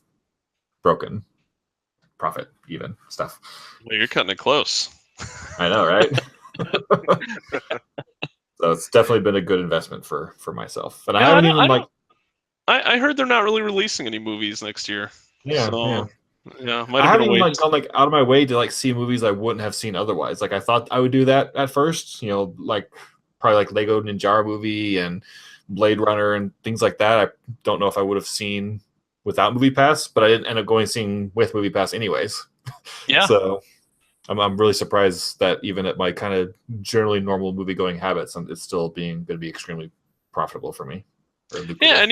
broken profit, even stuff. Well, you're cutting it close. I know, right? So it's definitely been a good investment for myself. And I haven't even I heard they're not really releasing any movies next year. Yeah, so, yeah. Might I have haven't been a even wait. gone out of my way to see movies I wouldn't have seen otherwise. I thought I would do that at first, probably Lego Ninjago movie and Blade Runner and things like that. I don't know if I would have seen without MoviePass, but I didn't end up seeing with MoviePass anyways. Yeah. So I'm really surprised that even at my kind of generally normal movie going habits, it's still going to be extremely profitable for me. Yeah, and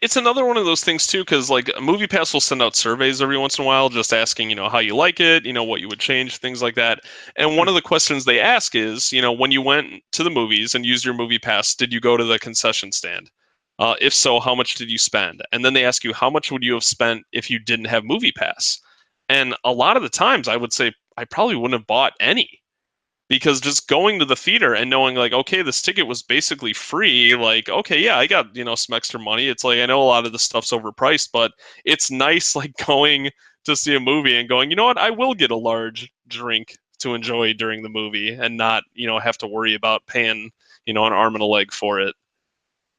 it's another one of those things too, because MoviePass will send out surveys every once in a while, just asking how you like it, what you would change, things like that. And one of the questions they ask is, when you went to the movies and used your MoviePass, did you go to the concession stand? If so, how much did you spend? And then they ask you, how much would you have spent if you didn't have MoviePass? And a lot of the times, I would say I probably wouldn't have bought any. Because just going to the theater and knowing okay, this ticket was basically free, okay, yeah, I got, some extra money. It's I know a lot of the stuff's overpriced, but it's nice going to see a movie and going, you know what, I will get a large drink to enjoy during the movie and not, have to worry about paying, an arm and a leg for it.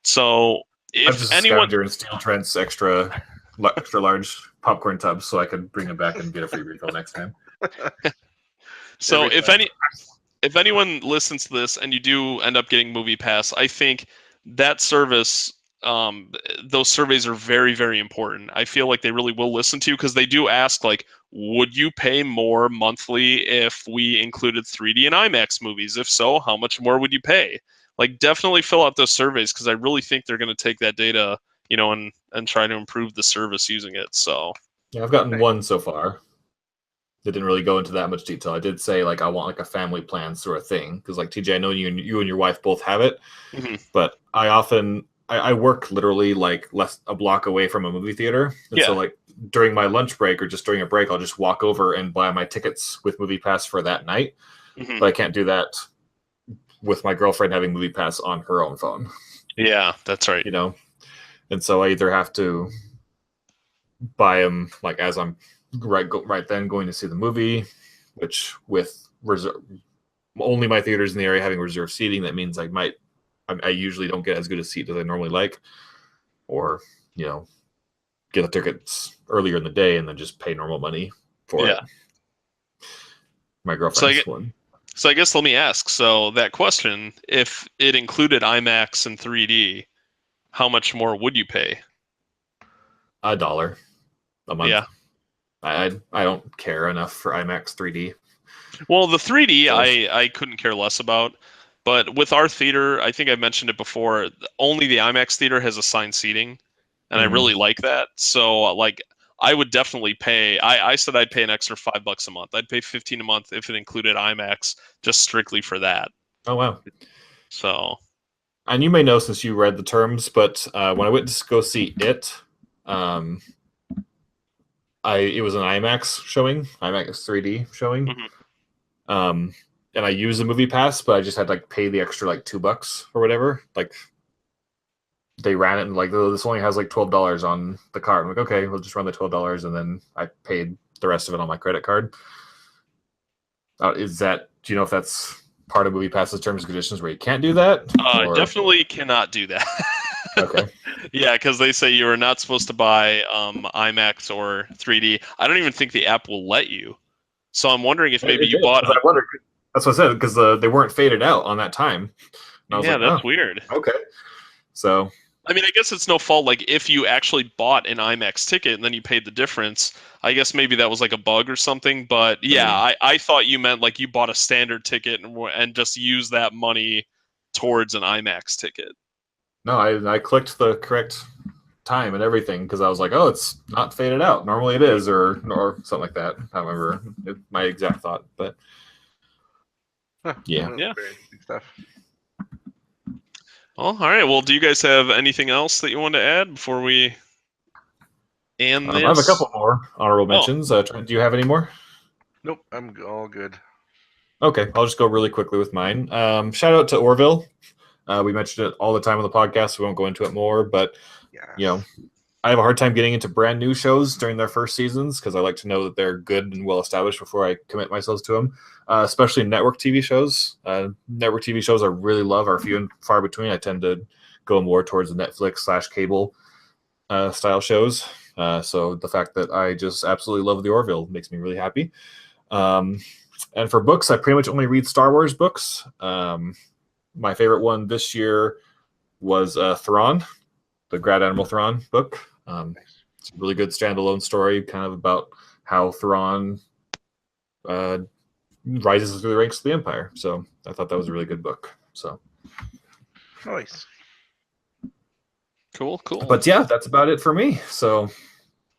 So I'm just a scavenger and steal Trent's extra large popcorn tubs so I could bring them back and get a free refill next time. So if anyone listens to this and you do end up getting MoviePass, I think that service, those surveys are very, very important. I feel like they really will listen to you because they do ask, would you pay more monthly if we included 3D and IMAX movies? If so, how much more would you pay? Definitely fill out those surveys because I really think they're going to take that data, and try to improve the service using it. So yeah, I've gotten one so far. They didn't really go into that much detail. I did say I want a family plan sort of thing because TJ, I know you and your wife both have it, but I work literally less a block away from a movie theater, and so during my lunch break or just during a break, I'll just walk over and buy my tickets with MoviePass for that night. But I can't do that with my girlfriend having MoviePass on her own phone. Yeah, that's right. And so I either have to buy them as I'm right then going to see the movie, which with only my theaters in the area having reserved seating, that means I usually don't get as good a seat as I normally like, or get the tickets earlier in the day and then just pay normal money for it. My girlfriend's one. So I guess let me ask, so that question, if it included IMAX and 3D, how much more would you pay? $1 a month. Yeah. I don't care enough for IMAX 3D. Well, the 3D I couldn't care less about, but with our theater, I think I mentioned it before, only the IMAX theater has assigned seating, and I really like that. So I would definitely pay. I said I'd pay an extra $5 a month. I'd pay $15 a month if it included IMAX, just strictly for that. Oh wow! So, and you may know since you read the terms, but when I went to go see it, it was an IMAX showing, IMAX 3D showing. And I used the MoviePass, but I just had to pay the extra $2 or whatever. They ran it and this only has $12 on the card. I'm okay, we'll just run the $12, and then I paid the rest of it on my credit card. Do you know if that's part of MoviePass's terms and conditions where you can't do that? Definitely cannot do that. Okay. Yeah, because they say you are not supposed to buy IMAX or 3D. I don't even think the app will let you. So I'm wondering if maybe you bought. I wondered. That's what I said, because they weren't faded out on that time. And I was that's weird. Okay. So. I mean, I guess it's no fault. If you actually bought an IMAX ticket and then you paid the difference, I guess maybe that was a bug or something. But yeah, I thought you meant you bought a standard ticket and just used that money towards an IMAX ticket. No, I clicked the correct time and everything because I was oh, it's not faded out. Normally it is, or something like that. I don't remember my exact thought, but yeah. Very interesting stuff. Well, all right. Well, do you guys have anything else that you want to add before we end this? I have a couple more honorable mentions. Trent, do you have any more? Nope, I'm all good. Okay, I'll just go really quickly with mine. Shout out to Orville. We mentioned it all the time on the podcast. So we won't go into it more, but Yes. I have a hard time getting into brand new shows during their first seasons because I like to know that they're good and well established before I commit myself to them. Especially network TV shows. Network TV shows I really love are few and far between. I tend to go more towards the Netflix/cable style shows. So the fact that I just absolutely love the Orville makes me really happy. And for books, I pretty much only read Star Wars books. My favorite one this year was Thrawn, the Grad Admiral Thrawn book. It's a really good standalone story, kind of about how Thrawn rises through the ranks of the Empire. So I thought that was a really good book. So Nice. Cool. But yeah, that's about it for me. So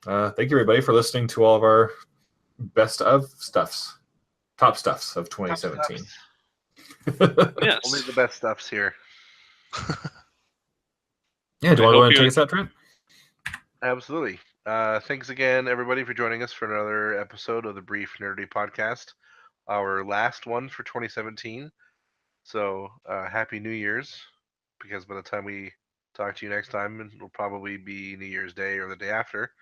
thank you everybody for listening to all of our best of stuffs, top stuffs of 2017. Yes. Only the best stuffs here. Yeah, do you want to go ahead and take us out, Trent? Absolutely. Thanks again, everybody, for joining us for another episode of the Brief Nerdity Podcast, our last one for 2017. So, Happy New Year's, because by the time we talk to you next time, it'll probably be New Year's Day or the day after.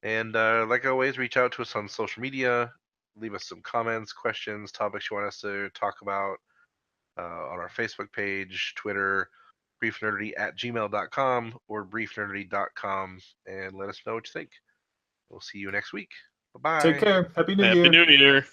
And like always, reach out to us on social media. Leave us some comments, questions, topics you want us to talk about on our Facebook page, Twitter, briefnerdity@gmail.com or briefnerdity.com, and let us know what you think. We'll see you next week. Bye-bye. Take care. Happy New Happy Year. New Year.